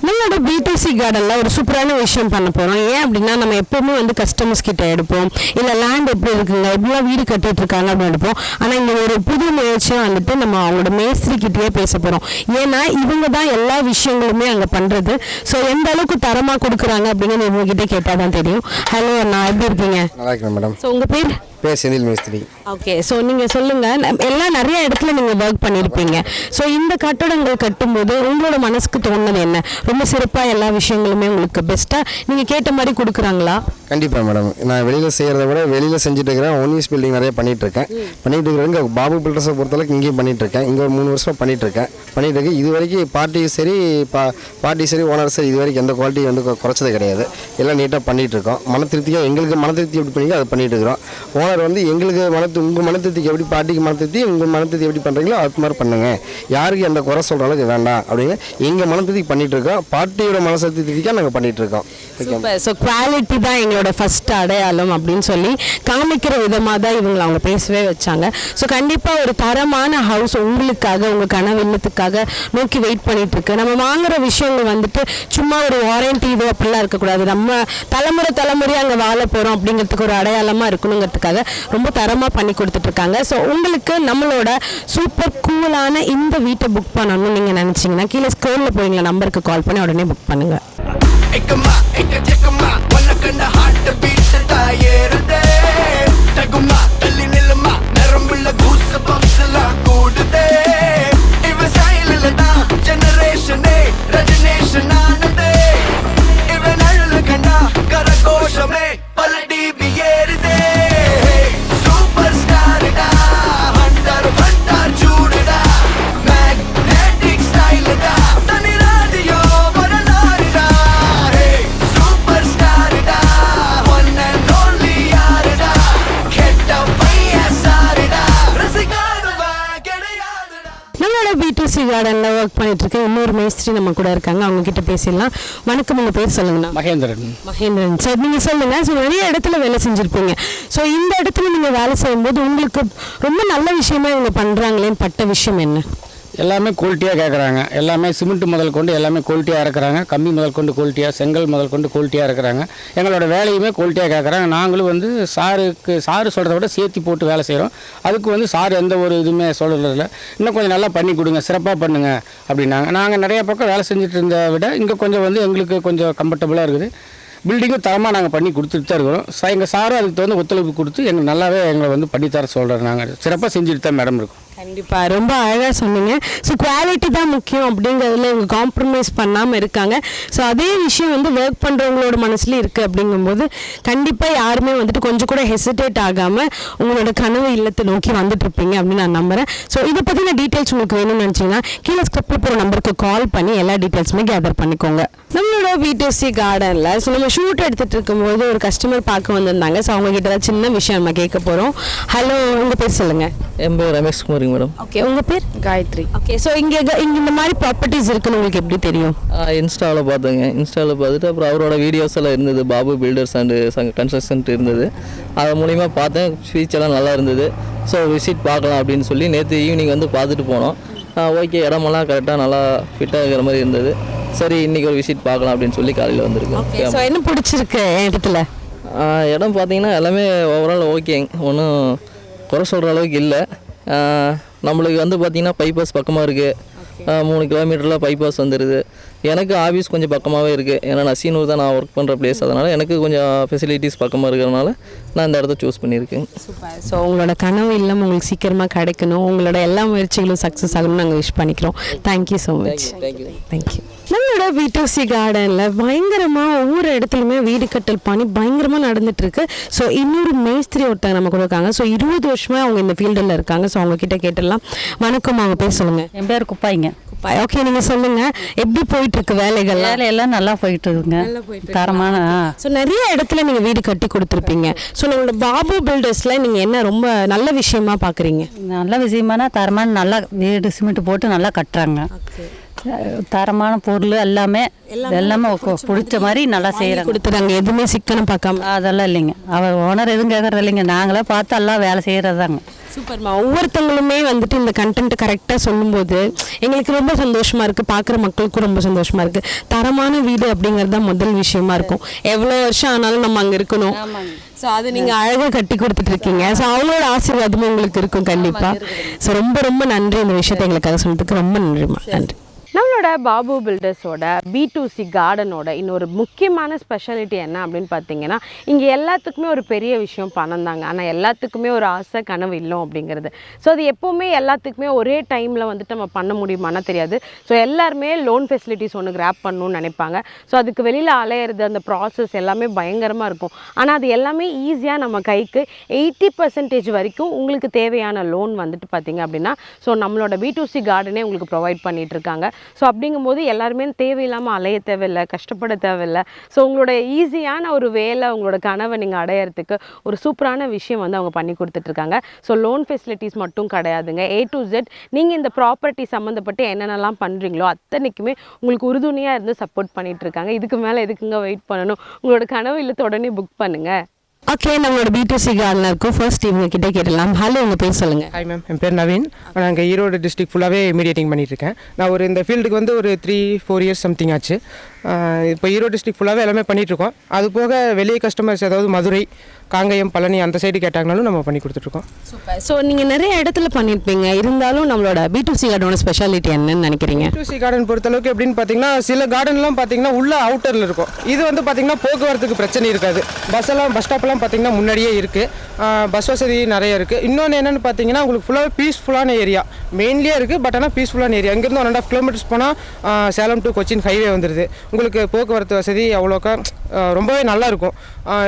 நம்மளோட B2C கார்டனில் ஒரு சூப்பரான விஷயம் பண்ண போகிறோம். ஏன் அப்படின்னா நம்ம எப்போவுமே வந்து கஸ்டமர்ஸ் கிட்ட எடுப்போம், இல்லை லேண்ட் எப்படி இருக்குங்க, எப்படிலாம் வீடு கட்டிட்டு இருக்காங்க அப்படின்னு எடுப்போம். ஆனால் இங்கே ஒரு புது முயற்சியாக வந்துட்டு நம்ம அவங்களோட மேஸ்திரி கிட்டேயே பேச போகிறோம். ஏன்னா இவங்க தான் எல்லா விஷயங்களுமே அங்கே பண்ணுறது. ஸோ எந்த அளவுக்கு தரமாக கொடுக்குறாங்க அப்படின்னு உங்ககிட்ட கேட்டால் தான் தெரியும். ஹலோ அண்ணா, எப்படி இருக்கீங்க? நல்லா இருக்கேன் மேடம். ஸோ உங்கள் பேர்? பேர் செந்தில் மேஸ்திரி. ஓகே, ஸோ நீங்கள் சொல்லுங்கள், எல்லாம் நிறைய இடத்துல நீங்கள் ஒர்க் பண்ணியிருப்பீங்க. ஸோ இந்த கட்டடங்கள் கட்டும்போது உங்களோட மனசுக்கு தோணுது என்ன? ரொம்ப சிறப்பாக எல்லா விஷயங்களுமே உங்களுக்கு பெஸ்ட்டாக நீங்கள் கேட்ட மாதிரி கொடுக்குறாங்களா? கண்டிப்பாக மேடம். நான் வெளியில் செய்கிறத விட வெளியில் செஞ்சுட்டு இருக்கிறேன். ONVS பில்டிங் நிறைய பண்ணிகிட்ருக்கேன். இங்கே பாபு பில்டர்ஸை பொறுத்தளவுக்கு இங்கேயும் பண்ணிகிட்ருக்கேன். இங்கே ஒரு 3 வருஷமாக பண்ணிகிட்ருக்கேன். இது வரைக்கும் பார்ட்டியும் சரி சரி ஓனர் சரி இது வரைக்கும் எந்த குவாலிட்டி வந்து குறைச்சது கிடையாது. எல்லாம் நீட்டாக பண்ணிகிட்ருக்கோம். மன திருப்தியாக எங்களுக்கு மன திருப்தி எப்படி பண்ணி அதை பண்ணிகிட்டு இருக்கிறோம். ஓனர் வந்து எங்களுக்கு உங்கள் மன திருப்திக்கு எப்படி பார்ட்டிக்கு மன திருப்தி உங்கள் மன திருப்தி எப்படி பண்ணுறீங்களோ அது மாதிரி பண்ணுங்கள், யாருக்கு எந்த குறை சொல்கிற அளவுக்கு வேண்டாம் அப்படின்னு எங்கள் மன திருப்திக்கு பண்ணிகிட்ருக்கோம். பார்ட்டியோட மனசு திருப்திக்காக நாங்கள் பண்ணிகிட்ருக்கோம். ஸோ குவாலிட்டி தான் எங்களோட ஃபர்ஸ்ட் அடையாளம் அப்படின்னு சொல்லி காமிக்கிற விதமாக தான் இவங்களை அவங்க பேசவே வச்சாங்க. ஸோ கண்டிப்பாக ஒரு தரமான ஹவுஸ் உங்களுக்காக உங்கள் கனவு இல்லத்துக்காக நோக்கி வெயிட் பண்ணிட்டு இருக்கு. நம்ம வாங்குற விஷயங்கள் வந்துட்டு சும்மா ஒரு வாரண்டி இது அப்படிலாம் இருக்கக்கூடாது. நம்ம தலைமுறையாக அங்கே வாழ போகிறோம் அப்படிங்கிறதுக்கு ஒரு அடையாளமாக இருக்கணுங்கிறதுக்காக ரொம்ப தரமாக பண்ணி கொடுத்துட்ருக்காங்க. ஸோ உங்களுக்கு நம்மளோட சூப்பர் கூலான இந்த வீட்டை புக் பண்ணணும்னு நீங்கள் நினச்சிங்கன்னா கீழே ஸ்க்ரோலில் போய்ங்களா நம்பருக்கு கால் பண்ணி உடனே புக் பண்ணுங்கள். B2C கார்டனில் ஒர்க் பண்ணிட்டு இருக்க இன்னொரு மேஸ்திரி நம்ம கூட இருக்காங்க, அவங்க கிட்ட பேசிடலாம். வணக்கம், உங்கள் பேர் சொல்லுங்கண்ணா. மகேந்திரன். சார் நீங்கள் சொல்லுங்கள். ஸோ நிறைய இடத்துல வேலை செஞ்சுருப்பீங்க. ஸோ இந்த இடத்துல நீங்கள் வேலை செய்யும்போது உங்களுக்கு ரொம்ப நல்ல விஷயமா இவங்க பண்ணுறாங்களேன்னு பட்ட விஷயம் என்ன? எல்லாமே குவாலிட்டியாக கேட்குறாங்க. எல்லாமே சிமெண்ட் முதல் கொண்டு எல்லாமே குவாலிட்டியாக இருக்கிறாங்க. கம்பி முதல் கொண்டு குவாலிட்டியாக, செங்கல் முதல் கொண்டு குவாலிட்டியாக இருக்கிறாங்க. எங்களோட வேலையுமே குவாலிட்டியாக கேட்குறாங்க. நாங்களும் வந்து சாரு சொல்கிறத விட சேர்த்து போட்டு வேலை செய்கிறோம். அதுக்கு வந்து சார் எந்த ஒரு இதுவுமே சொல்கிறதில்ல, இன்னும் கொஞ்சம் நல்லா பண்ணி கொடுங்க, சிறப்பாக பண்ணுங்கள் அப்படின்னாங்க. நாங்கள் நிறைய பக்கம் வேலை செஞ்சுட்டு இருந்த விட இங்கே கொஞ்சம் வந்து எங்களுக்கு கொஞ்சம் கம்ஃபர்டபுளாக இருக்குது. பில்டிங்கும் தரமாக நாங்கள் பண்ணி கொடுத்துட்டு தான் இருக்கிறோம். எங்கள் சாரும் அதுக்கு தகுந்த ஒத்துழைப்பு கொடுத்து எங்களுக்கு நல்லாவே எங்களை வந்து பண்ணித்தர சொல்கிறோம். நாங்கள் சிறப்பாக செஞ்சுட்டு தான் மேடம் இருக்கோம். கண்டிப்பாக ரொம்ப அழகாக சொன்னீங்க. ஸோ குவாலிட்டி தான் முக்கியம் அப்படிங்கிறதுல இவங்க காம்ப்ரமைஸ் பண்ணாமல் இருக்காங்க. ஸோ அதே விஷயம் வந்து ஒர்க் பண்ணுறவங்களோட மனசுலேயும் இருக்குது. அப்படிங்கும்போது கண்டிப்பாக யாருமே வந்துட்டு கொஞ்சம் கூட ஹெசிடேட் ஆகாமல் உங்களோட கனவு இல்லத்தை நோக்கி வந்துட்டுருப்பீங்க அப்படின்னு நான் நம்புகிறேன். ஸோ இதை பற்றின டீட்டெயில்ஸ் உங்களுக்கு வேணும்னு நினச்சிங்கன்னா கீழே ஸ்கிரிப்டில் போகிற நம்பருக்கு கால் பண்ணி எல்லா டீட்டெயில்ஸுமே கேதர் பண்ணிக்கோங்க. நம்மளோட B2C கார்டனில் ஸோ நம்ம ஷூட் எடுத்துகிட்டு இருக்கும்போது ஒரு கஸ்டமர் பார்க்க வந்திருந்தாங்க. ஸோ அவங்க கிட்ட தான் சின்ன விஷயம் நம்ம கேட்க போகிறோம். ஹலோ, உங்கள் பேர் சொல்லுங்கள். என் பேர் ரமேஷ் குமார் மேடம். ஓகே, உங்கள் பேர்? காயத்ரி. ஓகே, ஸோ இங்கே இந்த மாதிரி ப்ராப்பர்ட்டிஸ் இருக்குன்னு உங்களுக்கு எப்படி தெரியும்? இன்ஸ்டாவில் பார்த்தேங்க. இன்ஸ்டாவில் பார்த்துட்டு அப்புறம் அவரோட வீடியோஸ் எல்லாம் இருந்தது, பாபு பில்டர்ஸ் அண்டு கன்ஸ்ட்ரக்ஷன் இருந்தது. அது மூலிமா பார்த்தேன், ஸ்பீச்செல்லாம் நல்லா இருந்தது. ஸோ விசிட் பார்க்கலாம் அப்படின்னு சொல்லி நேற்று ஈவினிங் வந்து பார்த்துட்டு போனோம். ஓகே, இடமெல்லாம் கரெக்டாக நல்லா ஃபிட்டாக இருக்கிற மாதிரி இருந்தது. சரி, இன்றைக்கி ஒரு விசிட் பார்க்கலாம் அப்படின்னு சொல்லி காலையில் வந்திருக்கேன். ஸோ என்ன பிடிச்சிருக்கு இடத்துல? இடம் பார்த்தீங்கன்னா எல்லாமே ஓவரால் ஓகே, ஒன்றும் குறை சொல்கிற அளவுக்கு இல்லை. நம்மளுக்கு வந்து பார்த்திங்கன்னா பைபாஸ் பக்கமாக இருக்குது. 3 கிலோமீட்டரில் பைபாஸ் வந்துடுது. எனக்கு ஆஃபீஸ் கொஞ்சம் பக்கமாகவே இருக்குது. ஏன்னா நசீனூர் தான் நான் ஒர்க் பண்ணுற பிளேஸ். அதனால் எனக்கு கொஞ்சம் ஃபெசிலிட்டிஸ் பக்கமாக இருக்கிறதுனால நான் இந்த இடத்த சூஸ் பண்ணியிருக்கேன். சூப்பர். ஸோ உங்களோட கனவு இல்லம் உங்களுக்கு சீக்கிரமாக கிடைக்கணும், உங்களோட எல்லா முயற்சிகளும் சக்ஸஸ் ஆகணும்னு நாங்கள் விஷ் பண்ணிக்கிறோம். Thank you so much. தேங்க்யூ. நம்மளோட B2C கார்டனில் பயங்கரமாக ஒவ்வொரு இடத்துலையுமே வீடு கட்டல் பணி பயங்கரமாக நடந்துகிட்ருக்கு. ஸோ இன்னொரு மேஸ்திரி ஒருத்தங்க நம்ம கூட இருக்காங்க. ஸோ 20 வருஷமாக அவங்க இந்த ஃபீல்டில் இருக்காங்க. ஸோ அவங்கக்கிட்ட கேட்டுடலாம். வணக்கம், அவங்க பேர் சொல்லுங்கள். என் பேர் குப்பாய்ங்க. ஓகே, நீங்கள் சொல்லுங்கள், எப்படி போயிட்டுருக்கு வேலைகள்? வேலையெல்லாம் நல்லா போயிட்டு இருக்குங்க, தரமான. ஸோ நிறைய இடத்துல நீங்கள் வீடு கட்டி கொடுத்துருப்பீங்க. ஸோ நம்மளோட பாபு பில்டர்ஸில் நீங்கள் என்ன ரொம்ப நல்ல விஷயமா பார்க்குறீங்க? நல்ல விஷயமான தரமான நல்லா வீடு சிமெண்ட் போட்டு நல்லா கட்டுறாங்க. தரமான பொருள் எல்லாமே பிடிச்ச மாதிரி நல்லா செய்கிறாங்க, கொடுத்துறாங்க. எதுவுமே சிக்கனம் பார்க்காம அதெல்லாம் இல்லைங்க. அவர் ஓனர் எதுவும் கேட்கறது இல்லைங்க, நாங்களே பார்த்து எல்லாம் வேலை செய்கிறதாங்க. சூப்பர்மா. ஒவ்வொருத்தங்களுமே வந்துட்டு இந்த கண்டென்ட் கரெக்டாக சொல்லும்போது எங்களுக்கு ரொம்ப சந்தோஷமாக இருக்குது, பார்க்குற மக்களுக்கும் ரொம்ப சந்தோஷமாக இருக்குது. தரமான வீடு அப்படிங்கிறது தான் முதல் விஷயமா இருக்கும். எவ்வளோ வருஷம் ஆனாலும் நம்ம அங்கே இருக்கணும். ஸோ அது நீங்கள் அழகாக கட்டி கொடுத்துட்டு இருக்கீங்க. ஸோ அவங்களோட ஆசீர்வாதமும் உங்களுக்கு இருக்கும் கண்டிப்பாக. ஸோ ரொம்ப ரொம்ப நன்றி, இந்த விஷயத்தை எங்களுக்காக சொன்னதுக்கு ரொம்ப நன்றிம்மா. நன்றி. நம்மளோட நம்மளோட பாபு பில்டர்ஸோட B2C கார்டனோட இன்னொரு முக்கியமான ஸ்பெஷாலிட்டி என்ன அப்படின்னு பார்த்தீங்கன்னா, இங்கே எல்லாத்துக்குமே ஒரு பெரிய விஷயம் பணம் தாங்க. ஆனால் எல்லாத்துக்குமே ஒரு ஆசை கனவு இல்லம் அப்படிங்கிறது. ஸோ அது எப்போவுமே எல்லாத்துக்குமே ஒரே டைமில் வந்துட்டு நம்ம பண்ண முடியுமானா தெரியாது. ஸோ எல்லாருமே லோன் ஃபெசிலிட்டிஸ் ஒன்று கிராப் பண்ணணும்னு நினைப்பாங்க. ஸோ அதுக்கு வெளியில் அலையிறது அந்த ப்ராசஸ் எல்லாமே பயங்கரமாக இருக்கும். ஆனால் அது எல்லாமே ஈஸியாக நம்ம கைக்கு 80% வரைக்கும் உங்களுக்கு தேவையான லோன் வந்துட்டு பார்த்தீங்க அப்படின்னா, ஸோ நம்மளோட B2C கார்டனே உங்களுக்கு ப்ரொவைட் பண்ணிகிட்டு இருக்காங்க. ஸோ அப்படிங்கும்போது எல்லாருமே தேவையில்லாமல் அலைய தேவையில்லை, கஷ்டப்பட தேவையில்லை. ஸோ உங்களோட ஈஸியான ஒரு வேலை, உங்களோட கனவை நீங்கள் அடையிறதுக்கு ஒரு சூப்பரான விஷயம் வந்து அவங்க பண்ணி கொடுத்துட்ருக்காங்க. ஸோ லோன் ஃபெசிலிட்டிஸ் மட்டும் கிடையாதுங்க, A to Z நீங்கள் இந்த ப்ராப்பர்ட்டி சம்மந்தப்பட்டு என்னென்னலாம் பண்ணுறீங்களோ அத்தனைக்குமே உங்களுக்கு உறுதுணையாக இருந்து சப்போர்ட் பண்ணிகிட்ருக்காங்க. இதுக்கு மேலே எதுக்குங்க வெயிட் பண்ணணும்? உங்களோட கனவு இல்லத்தை உடனே புக் பண்ணுங்கள். ஓகே, நம்மளோட B2C கார்டனருக்கும் ஃபர்ஸ்ட் இவங்க கிட்டே கேட்டலாம். ஹலோ, உங்கள் பேர் சொல்லுங்கள். ஹாய் மேம், என் பேர் நவீன். நான் இங்கே ஈரோடு டிஸ்ட்ரிக்ட் ஃபுல்லாகவே மீடியேட்டிங் பண்ணிகிட்ருக்கேன். நான் இந்த ஃபீல்டுக்கு வந்து ஒரு 3-4 இயர்ஸ் சம்திங் ஆச்சு. இப்போ ஈரோடு டிஸ்ட்ரிக்ட் ஃபுல்லாகவே எல்லாமே பண்ணிகிட்ருக்கோம். அது போக வெளியே கஸ்டமர்ஸ் ஏதாவது மதுரை, காங்கயம், பழனி அந்த சைடு கேட்டாங்கனாலும் நம்ம பண்ணி கொடுத்துட்ருக்கோம். சூப்பர். ஸோ நீங்கள் நிறைய இடத்துல பண்ணியிருப்பீங்க, இருந்தாலும் நம்மளோட B2C கார்டனோட ஸ்பெஷாலிட்டி என்னன்னு நினைக்கிறீங்க? B2C கார்டன் பொறுத்தளவுக்கு எப்படின்னு பார்த்தீங்கன்னா, சில கார்டன்லாம் பார்த்தீங்கன்னா உள்ள அவுட்டரில் இருக்கும். இது வந்து பார்த்தீங்கன்னா போக்குவரத்துக்கு பிரச்சனை இருக்காது. பஸ் ஸ்டாப்லாம் பார்த்தீங்கன்னா முன்னாடியே இருக்குது. பஸ் வசதி நிறைய இருக்குது. இன்னொன்று என்னென்னு பார்த்தீங்கன்னா, உங்களுக்கு ஃபுல்லாகவே பீஸ்ஃபுல்லான ஏரியா மெயின்லேயே இருக்குது. பட் ஆனால் பீஸ்ஃபுல்லான ஏரியா. இங்கேருந்து 1.5 கிலோமீட்டர்ஸ் போனால் சேலம் டு கொச்சின் ஹைவே வந்துடுது. உங்களுக்கு போக்குவரத்து வசதி அவ்வளோக்கா ரொம்பவே நல்லாயிருக்கும்.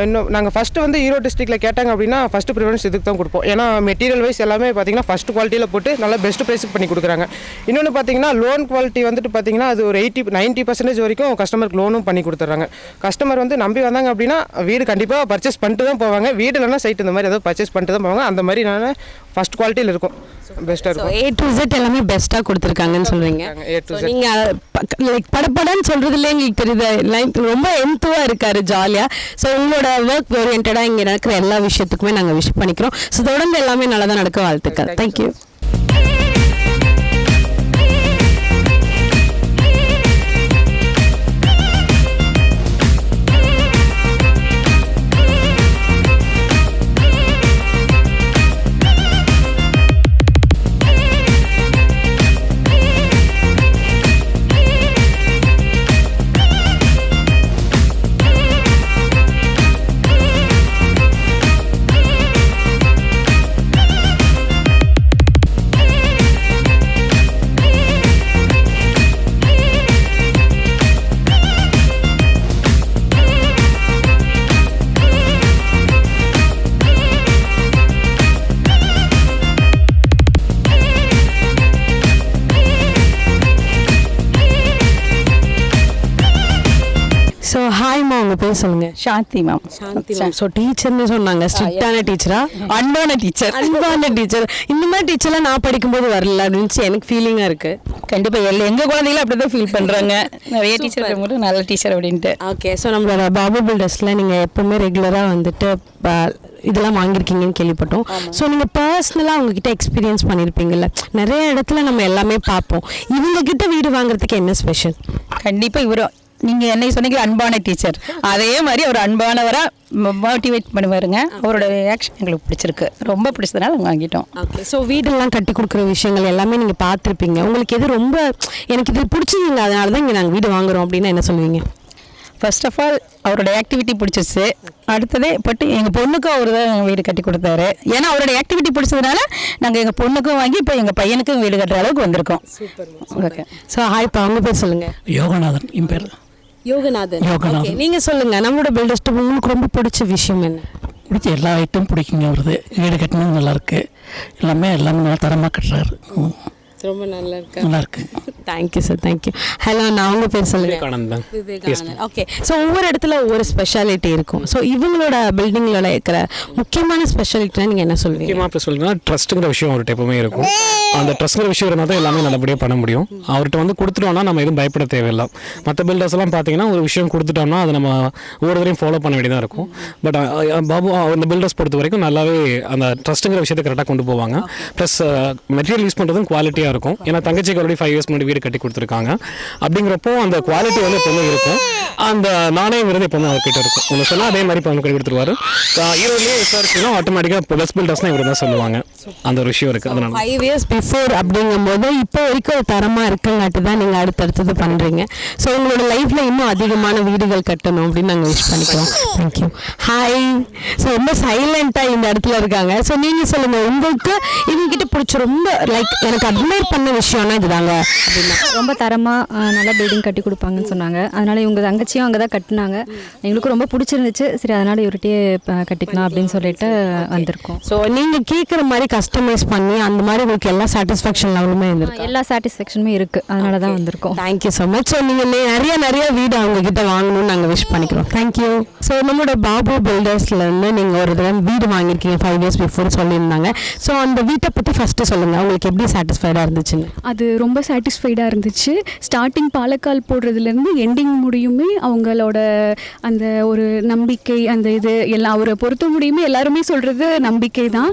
இன்னும் நாங்கள் ஃபஸ்ட்டு வந்து ஈரோடு டிஸ்ட்ரிக்டில் கேட்டாங்க அப்படின்னா ஃபஸ்ட்டு ப்ரிஃபரன்ஸ் இதுக்கு தான் கொடுப்போம். ஏன்னா மெட்டீரியல் வைஸ் எல்லாமே பார்த்தீங்கன்னா ஃபஸ்ட் குவாலிட்டியில் போட்டு நல்லா பெஸ்ட் ப்ரைஸுக்கு பண்ணி கொடுக்குறாங்க. இன்னொன்று பார்த்தீங்கன்னா லோன் குவாலிட்டி வந்துட்டு பார்த்தீங்கன்னா அது ஒரு 80-90% வரைக்கும் கஸ்டமருக்கு லோனும் பண்ணி கொடுத்துட்றாங்க. கஸ்டமர் வந்து நம்பி வந்தாங்க அப்படின்னா வீடு கண்டிப்பாக பர்ச்சேஸ் பண்ணிட்டு தான் போவாங்க. வீடு இல்லைனா சைட் இந்த மாதிரி ஏதாவது பர்ச்சேஸ் பண்ணிட்டு தான் போவாங்க. அந்த மாதிரி நான் ஃபஸ்ட் குவாலிட்டியில் இருக்கும், பெஸ்ட்டாக இருக்கும். A to Z எல்லாமே பெஸ்ட்டாக கொடுத்துருக்காங்கன்னு சொல்கிறீங்க. நீங்கள் லைக் படப்படன்னு சொல்கிறதுலே எங்களுக்கு தெரியுது, லைக் ரொம்ப எந்துவாக இருக்காரு, ஜாலியாக. ஸோ உங்களோட ஒர்க் ஓரியன்டாக இங்கே நடக்கிற எல்லா விஷயத்துக்குமே நாங்கள் விஷ் பண்ணிக்கிறோம். ஸோ தொடர்ந்து எல்லாமே நல்லா தான் நடக்க வாழ்த்துக்கள். தேங்க்யூ. ஸோ ஹாய்மா, உங்கள் பேர் சொல்லுங்கள். சாந்தி மேம். சாந்தி மேம். ஸோ டீச்சர்னு சொன்னாங்க, ஸ்ட்ரிக்டான டீச்சரா? அன்பான டீச்சர். அன்பான டீச்சர். இந்த மாதிரி டீச்சர்லாம் நான் படிக்கும்போது வரல அப்படின்னு எனக்கு ஃபீலிங்காக இருக்குது. கண்டிப்பாக எங்கள் குழந்தைகளும் அப்படி தான் ஃபீல் பண்ணுறாங்க. நிறைய டீச்சர் இருக்கும்போது நல்ல டீச்சர் அப்படின்ட்டு. ஓகே, ஸோ நம்மளோட பாபு பில்டர்ஸில் நீங்கள் எப்போவுமே ரெகுலராக வந்துட்டு இதெல்லாம் வாங்கியிருக்கீங்கன்னு கேள்விப்பட்டோம். ஸோ நீங்கள் பர்சனலாக அவங்கக்கிட்ட எக்ஸ்பீரியன்ஸ் பண்ணியிருப்பீங்கள்ல, நிறைய இடத்துல நம்ம எல்லாமே பார்ப்போம். இவங்கக்கிட்ட வீடு வாங்குறதுக்கு என்ன ஸ்பெஷல்? கண்டிப்பாக இவரும் நீங்கள் என்னை சொன்னீங்க அன்பான டீச்சர், அதே மாதிரி அவர் அன்பானவராக மோட்டிவேட் பண்ணுவாருங்க. அவரோட ஆக்ஷன் எங்களுக்கு பிடிச்சிருக்கு, ரொம்ப பிடிச்சதுனால நாங்கள் வாங்கிட்டோம். ஓகே, ஸோ வீடெல்லாம் கட்டி கொடுக்குற விஷயங்கள் எல்லாமே நீங்கள் பார்த்துருப்பீங்க. உங்களுக்கு எது ரொம்ப எனக்கு இது பிடிச்சிங்க, அதனால தான் இங்கே நாங்கள் வீடு வாங்குகிறோம் அப்படின்னா என்ன சொல்லுவீங்க? ஃபர்ஸ்ட் ஆஃப் ஆல் அவரோட ஆக்டிவிட்டி பிடிச்சிச்சு. அடுத்ததே பட்டு எங்கள் பொண்ணுக்கும் அவர் தான் வீடு கட்டி கொடுத்தாரு. ஏன்னா அவரோட ஆக்டிவிட்டி பிடிச்சதுனால நாங்கள் எங்கள் பொண்ணுக்கும் வாங்கி இப்போ எங்கள் பையனுக்கும் வீடு கட்டுற அளவுக்கு வந்திருக்கோம். ஓகே. ஸோ ஹாய்ப்பா, அவங்க பேர் சொல்லுங்கள். யோகநாதன் என் பேர். யோகநாதன். யோகநாதன். நீங்கள் சொல்லுங்கள், நம்மளோட பில்டர்ஸ்ட்டு உங்களுக்கு ரொம்ப பிடிச்ச விஷயம் என்ன? பிடிச்ச எல்லா ஐட்டம் பிடிக்குங்க. வருது வீடு கட்டினது நல்லாயிருக்கு, எல்லாமே நல்லா தரமாக கட்டுறாரு. ரொம்ப நல்லா இருக்கு. நல்லா இருக்கு. Thank you sir, thank you. ஹலோ, நான் அவங்க பேர் சொல்லுங்கள். விவேகானந்தன். ஓகே, ஸோ ஒவ்வொரு இடத்துல ஒவ்வொரு ஸ்பெஷாலிட்டி இருக்கும். ஸோ இவங்களோட பில்டிங்கில் இருக்கிற முக்கியமான ஸ்பெஷாலிட்டினா நீங்கள் என்ன சொல்லுவீங்க? முக்கியமாக இப்போ சொல்லுங்கன்னா ட்ரஸ்ட்டுங்கிற விஷயம் அவர்கிட்ட எப்பவுமே இருக்கும். அந்த ட்ரஸ்ட்டுங்கிற விஷயம் இருந்தால் தான் எல்லாமே நல்லபடியாக பண்ண முடியும். அவர்கிட்ட வந்து கொடுத்துட்டோம்னா நம்ம எதுவும் பயப்பட தேவையில்லை. மற்ற பில்டர்ஸ்லாம் பார்த்தீங்கன்னா ஒரு விஷயம் கொடுத்துட்டோம்னா அதை நம்ம ஒவ்வொரு தரையும் ஃபாலோ பண்ண வேண்டியதாக இருக்கும். பட் பாபு அந்த பில்டர்ஸ் பொறுத்த வரைக்கும் நல்லாவே அந்த ட்ரஸ்ட்டுங்கிற விஷயத்தை கரெக்டாக கொண்டு போவாங்க. ப்ளஸ் மெட்டீரியல் யூஸ் பண்ணுறதும் குவாலிட்டியாக சாட்டிஸ்ஃபைடாக இருக்கும். ஏன்னா தங்கச்சிக்கு ஆல்ரெடி 5 இயர்ஸ் முன்னாடி வீடு கட்டி கொடுத்துருக்காங்க. அப்படிங்கிறப்போ அந்த குவாலிட்டி வந்து எப்போவுமே இருக்கும். அந்த நாணயங்கிறது எப்போவுமே அவர்கிட்ட இருக்கும். ஒன்று சொன்னால் அதே மாதிரி பண்ணி கட்டி கொடுத்துருவாரு. ஈரோட்லேயே விசாரிச்சுன்னா ஆட்டோமேட்டிக்காக பெஸ்ட் பில்டர்ஸ்னால் இவர் தான் சொல்லுவாங்க. அந்த ஒரு விஷயம் இருக்குது. அதனால 5 இயர்ஸ் பிஃபோர் அப்படிங்கும்போது இப்போ வரைக்கும் ஒரு தரமாக இருக்கங்காட்டி தான் நீங்கள் அடுத்தடுத்தது பண்ணுறீங்க. ஸோ உங்களோட லைஃப்பில் இன்னும் அதிகமான வீடுகள் கட்டணும் அப்படின்னு நாங்கள் விஷ் பண்ணிக்கிறோம். தேங்க்யூ. ஹாய். ஸோ ரொம்ப சைலண்ட்டாக இந்த இடத்துல இருக்காங்க. ஸோ நீங்கள் சொல்லுங்கள், உங்களுக்கு இவங்ககிட்ட பிடிச்ச ரொம்ப லைக் எனக்கு அட்மையர் பண்ண விஷயம்னா இதுதாங்க அப்படின்னா? ரொம்ப தரமாக நல்லா பில்டிங் கட்டி கொடுப்பாங்கன்னு சொன்னாங்க. அதனால் இவங்க தங்கச்சியும் அங்கே தான் கட்டினாங்க. எங்களுக்கு ரொம்ப பிடிச்சிருந்துச்சு. சரி, அதனால் இவர்கிட்டயே கட்டிக்கலாம் அப்படின்னு சொல்லிட்டு வந்திருக்கோம். ஸோ நீங்கள் கேட்குற மாதிரி கஸ்டமைஸ் பண்ணி அந்த மாதிரி உங்களுக்கு எல்லா சாட்டிஸ்ஃபேக்ஷன் லெவலுமே இருந்திருக்கு? எல்லா சாட்டிஸ்ஃபேக்ஷனுமே இருக்குது. அதனால தான் வந்திருக்கோம். Thank you so much. ஸோ நீங்கள் நிறைய வீடு அவங்கக்கிட்ட வாங்கணும்னு நாங்கள் விஷ் பண்ணிக்கிறோம். தேங்க்யூ. ஸோ நம்மளோட பாபு பில்டர்ஸ்லேருந்து நீங்கள் ஒரு தடவை வீடு வாங்கியிருக்கீங்க 5 இயர்ஸ் பிஃபோர் சொல்லியிருந்தாங்க. ஸோ அந்த வீட்டை பற்றி ஃபஸ்ட்டு சொல்லுங்கள், உங்களுக்கு எப்படி சாட்டிஸ்ஃபைடாக இருந்துச்சுன்னு? அது ரொம்ப சாட்டிஸ்ஃபைடாக இருந்துச்சு. ஸ்டார்டிங் பாலக்கால் போடுறதுலேருந்து எண்டிங் முடியுமே அவங்களோட அந்த ஒரு நம்பிக்கை, அந்த இது எல்லாம் அவரை பொறுத்த முடியுமே எல்லாருமே சொல்கிறது நம்பிக்கை தான்.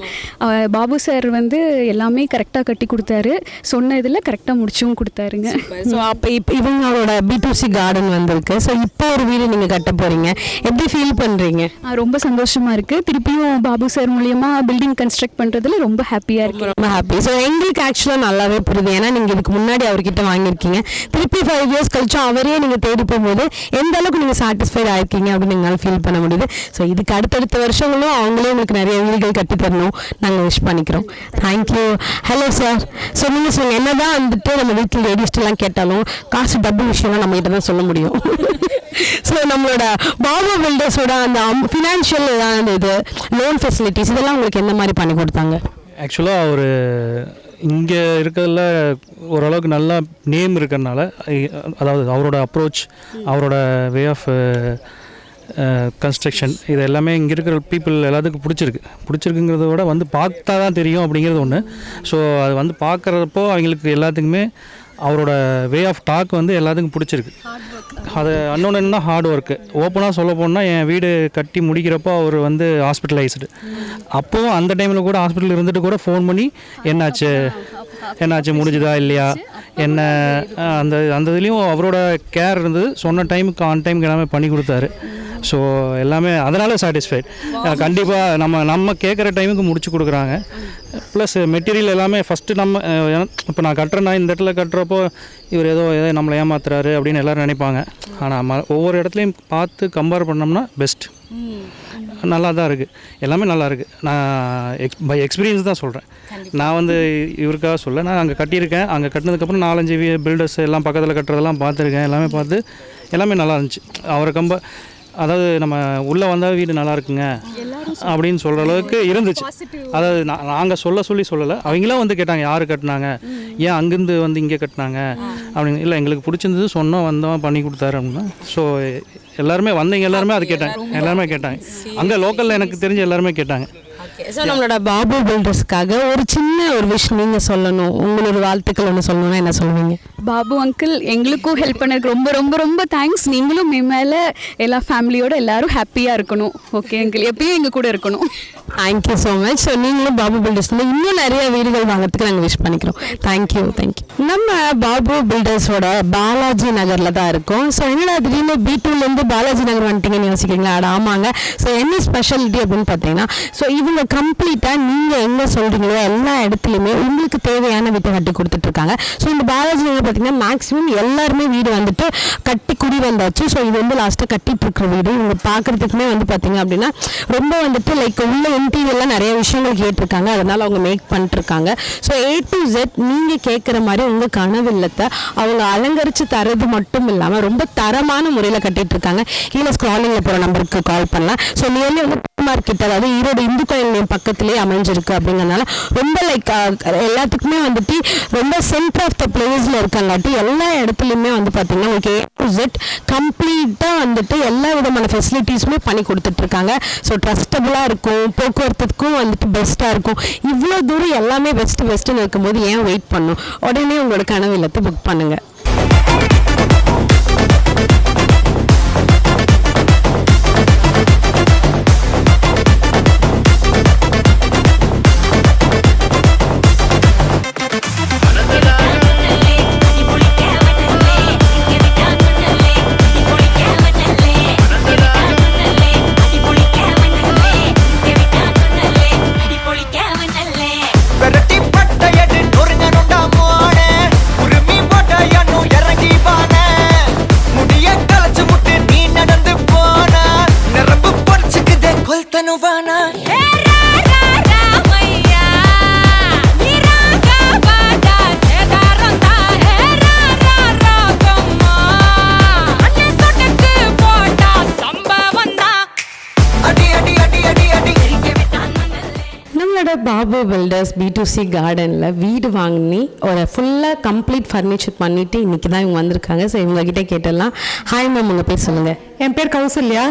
பாபு சார் வந்து எல்லாமே கரெக்டாக கட்டி கொடுத்தாரு. சொன்ன இதில் கரெக்டாக முடிச்சும் கொடுத்தாருங்க. ஸோ அப்போ இப்போ இவங்களோட B2C கார்டன் வந்திருக்கு. ஸோ இப்போ ஒரு வீடு நீங்கள் கட்ட போகிறீங்க, எப்படி ஃபீல் பண்ணுறீங்க? ரொம்ப சந்தோஷமாக இருக்குது. திருப்பியும் பாபு சார் மூலியமாக பில்டிங் கன்ஸ்ட்ரக்ட் பண்ணுறதுல ரொம்ப ஹாப்பியாக இருக்குது. ரொம்ப ஹாப்பி. ஸோ எங்களுக்கு ஆக்சுவலாக நல்லாவே புரியுது. ஏன்னா நீங்கள் இதுக்கு முன்னாடி அவர்கிட்ட வாங்கியிருக்கீங்க, திருப்பி 5 இயர்ஸ் கழிச்சும் அவரே நீங்கள் தேடி போகும்போது எந்த அளவுக்கு நீங்கள் சாட்டிஸ்ஃபைட் ஆயிருக்கீங்க அப்படின்னு எங்களால் ஃபீல் பண்ண முடியுது. ஸோ இதுக்கு அடுத்தடுத்த வருஷங்களும் அவங்களே உங்களுக்கு நிறைய வீடுகள் கட்டி தரணும் நாங்கள் விஷ் பண்ணிக்கிறோம். தேங்க்யூ. Hello sir. ஸோ நீங்கள் சொல்லுங்கள், என்ன தான் வந்துட்டு நம்ம வீட்டில் லேடிஸ்டெல்லாம் கேட்டாலும் காசு டபுள் விஷயம்லாம் நம்ம கிட்ட தான் சொல்ல முடியும். ஸோ நம்மளோட பாபு பில்டர்ஸோட அந்த ஃபினான்ஷியல் ஏதாவது இது லோன் ஃபெசிலிட்டிஸ் இதெல்லாம் உங்களுக்கு எந்த மாதிரி பண்ணி கொடுத்தாங்க? ஆக்சுவலாக அவர் இங்கே இருக்கிறதுல ஓரளவுக்கு நல்லா நேம் இருக்கிறதுனால, அதாவது அவரோட அப்ரோச், அவரோட வே ஆஃப் கன்ஸ்ட்ரக்ஷன், இது எல்லாமே இங்கே இருக்கிற பீப்புள் எல்லாத்துக்கும் பிடிச்சிருக்குங்கிறத விட வந்து பார்த்தா தான் தெரியும் அப்படிங்கிறது ஒன்று. ஸோ அது வந்து பார்க்குறப்போ அவங்களுக்கு எல்லாத்துக்குமே அவரோட வே ஆஃப் டாக் வந்து எல்லாத்துக்கும் பிடிச்சிருக்கு. அது இன்னொன்று என்னன்னா ஹார்ட் ஒர்க்கு. ஓப்பனாக சொல்ல போனால் என் வீடு கட்டி முடிக்கிறப்போ அவர் வந்து ஹாஸ்பிட்டலைஸ்டு. அப்போவும் அந்த டைமில் கூட ஹாஸ்பிட்டலில் இருந்துட்டு கூட ஃபோன் பண்ணி என்னாச்சு முடிஞ்சுதா இல்லையா என்ன அந்த இதுலேயும் அவரோட கேர் இருந்தது. சொன்ன டைமுக்கு ஆன் டைமுக்கு எல்லாமே பண்ணி கொடுத்தாரு. ஸோ எல்லாமே அதனால் சாட்டிஸ்ஃபைட். கண்டிப்பாக நம்ம கேட்குற டைமுக்கு முடிச்சு கொடுக்குறாங்க. ப்ளஸ் மெட்டீரியல் எல்லாமே ஃபஸ்ட்டு இப்போ நான் கட்டுறேன்னா இந்த இடத்துல கட்டுறப்போ இவர் ஏதோ நம்மளை ஏமாத்துறாரு அப்படின்னு எல்லோரும் நினைப்பாங்க. ஆனால் ஒவ்வொரு இடத்துலையும் பார்த்து கம்பேர் பண்ணோம்னா பெஸ்ட், நல்லா தான் இருக்குது. எல்லாமே நல்லா இருக்குது. நான் பை எக்ஸ்பீரியன்ஸ் தான் சொல்கிறேன். நான் வந்து இவருக்காக சொல்ல, நான் அங்கே கட்டியிருக்கேன். அங்கே கட்டினதுக்கப்புறம் 4-5 பில்டர்ஸ் எல்லாம் பக்கத்தில் கட்டுறதெல்லாம் பார்த்துருக்கேன். எல்லாமே பார்த்து எல்லாமே நல்லா இருந்துச்சு. அவரை அதாவது நம்ம உள்ளே வந்தால் வீடு நல்லா இருக்குங்க அப்படின்னு சொல்கிற அளவுக்கு இருந்துச்சு. அதாவது நாங்கள் சொல்லலை, அவங்களாம் வந்து கேட்டாங்க யார் கட்டினாங்க, ஏன் அங்கேருந்து வந்து இங்கே கட்டினாங்க அப்படின்னு. இல்லை எங்களுக்கு பிடிச்சிருந்தது, சொன்னோம் வந்தோம் பண்ணி கொடுத்தாரு அப்படின்னா. ஸோ எல்லாருமே வந்தீங்க எல்லாருமே அது கேட்டாங்க. அங்கே லோக்கலில் எனக்கு தெரிஞ்ச எல்லாருமே கேட்டாங்க. ஸோ நம்மளோட பாபு பில்டர்ஸ்க்காக ஒரு சின்ன ஒரு விஷ் நீங்கள் சொல்லணும், உங்களோட வாழ்த்துக்கள் ஒன்று சொல்லணும்னா என்ன சொல்லுவீங்க? பாபு அங்கிள் எங்களுக்கும் ஹெல்ப் பண்ணதுக்கு ரொம்ப ரொம்ப ரொம்ப தேங்க்ஸ். நீங்களும் மேலே எல்லா ஃபேமிலியோட எல்லாரும் ஹாப்பியாக இருக்கணும். ஓகே அங்கிள், எப்பயும் எங்கள் கூட இருக்கணும். Thank you so much. ஸோ நீங்களும் பாபு பில்டர்ஸில் இன்னும் நிறைய வீடுகள் வாங்குறதுக்கு நாங்கள் விஷ் பண்ணிக்கிறோம். தேங்க்யூ. நம்ம பாபு பில்டர்ஸோட பாலாஜி நகரில் தான் இருக்கோம். ஸோ என்னடா திடீர்னு B2லேருந்து பாலாஜி நகர் வந்துட்டீங்கன்னு யோசிக்கிறீங்களா? ஆமாங்க. ஸோ என்ன ஸ்பெஷாலிட்டி அப்படின்னு பார்த்தீங்கன்னா, ஸோ இவங்க கம்ப்ளீட்டாக நீங்கள் எங்கே சொல்கிறீங்களோ எல்லா இடத்துலையுமே உங்களுக்கு தேவையான வீட்டை கட்டி கொடுத்துட்ருக்காங்க. ஸோ இந்த பாலாஜி நகர் பார்த்தீங்கன்னா மேக்ஸிமம் எல்லாருமே வீடு வந்துட்டு கட்டி குடி வந்தாச்சு. ஸோ இது வந்து லாஸ்ட்டாக கட்டிட்டு இருக்கிற வீடு. இவங்க பார்க்குறதுக்குமே வந்து பார்த்தீங்க அப்படின்னா ரொம்ப வந்துட்டு லைக் உள்ள இன்டீரியர்லாம் நிறைய விஷயங்கள் கேட்டிருக்காங்க. அதனால் அவங்க மேக் பண்ணிட்டுருக்காங்க. ஸோ A to Z நீங்கள் கேட்குற மாதிரி உங்கள் கனவு இல்லத்தை அவங்க அலங்கரித்து தரது மட்டும் இல்லாமல் ரொம்ப தரமான முறையில் கட்டிகிட்ருக்காங்க. கீழே ஸ்க்ராலிங்கில் போகிற நம்பருக்கு கால் பண்ணலாம். ஸோ நியர்லி வந்து மார்க்கெட், அதாவது ஈரோடு இந்து கோயில் பக்கத்துலேயே அமைஞ்சிருக்கு. அப்படிங்கிறனால ரொம்ப லைக் எல்லாத்துக்குமே வந்துட்டு ரொம்ப சென்டர் ஆஃப் த பிளேஸில் இருக்காங்காட்டி எல்லா இடத்துலையுமே வந்து பார்த்தீங்கன்னா உங்களுக்கு A to Z கம்ப்ளீட்டாக வந்துட்டு எல்லா விதமான ஃபெசிலிட்டிஸுமே பண்ணி கொடுத்துட்ருக்காங்க. ஸோ ட்ரஸ்டபுளாக இருக்கும், போக்குவரத்துக்கும் வந்துட்டு பெஸ்ட்டாக இருக்கும். இவ்வளோ தூரம் எல்லாமே பெஸ்ட்டுன்னு இருக்கும்போது ஏன் வெயிட் பண்ணும்? உடனே உங்களோட கனவு இல்லத்தை புக் பண்ணுங்கள். La కొల్తనువానా நம்மளோட பாபு பில்டர்ஸ் B2C கார்டனில் வீடு வாங்கி ஒரு ஃபுல்லாக கம்ப்ளீட் ஃபர்னிச்சர் பண்ணிவிட்டு இன்றைக்கி தான் இவங்க வந்திருக்காங்க. ஸோ இவங்ககிட்ட கேட்டலாம். ஹாய் மேம், உங்கள் பேர் சொல்லுங்கள். என் பேர் கௌசல்யா.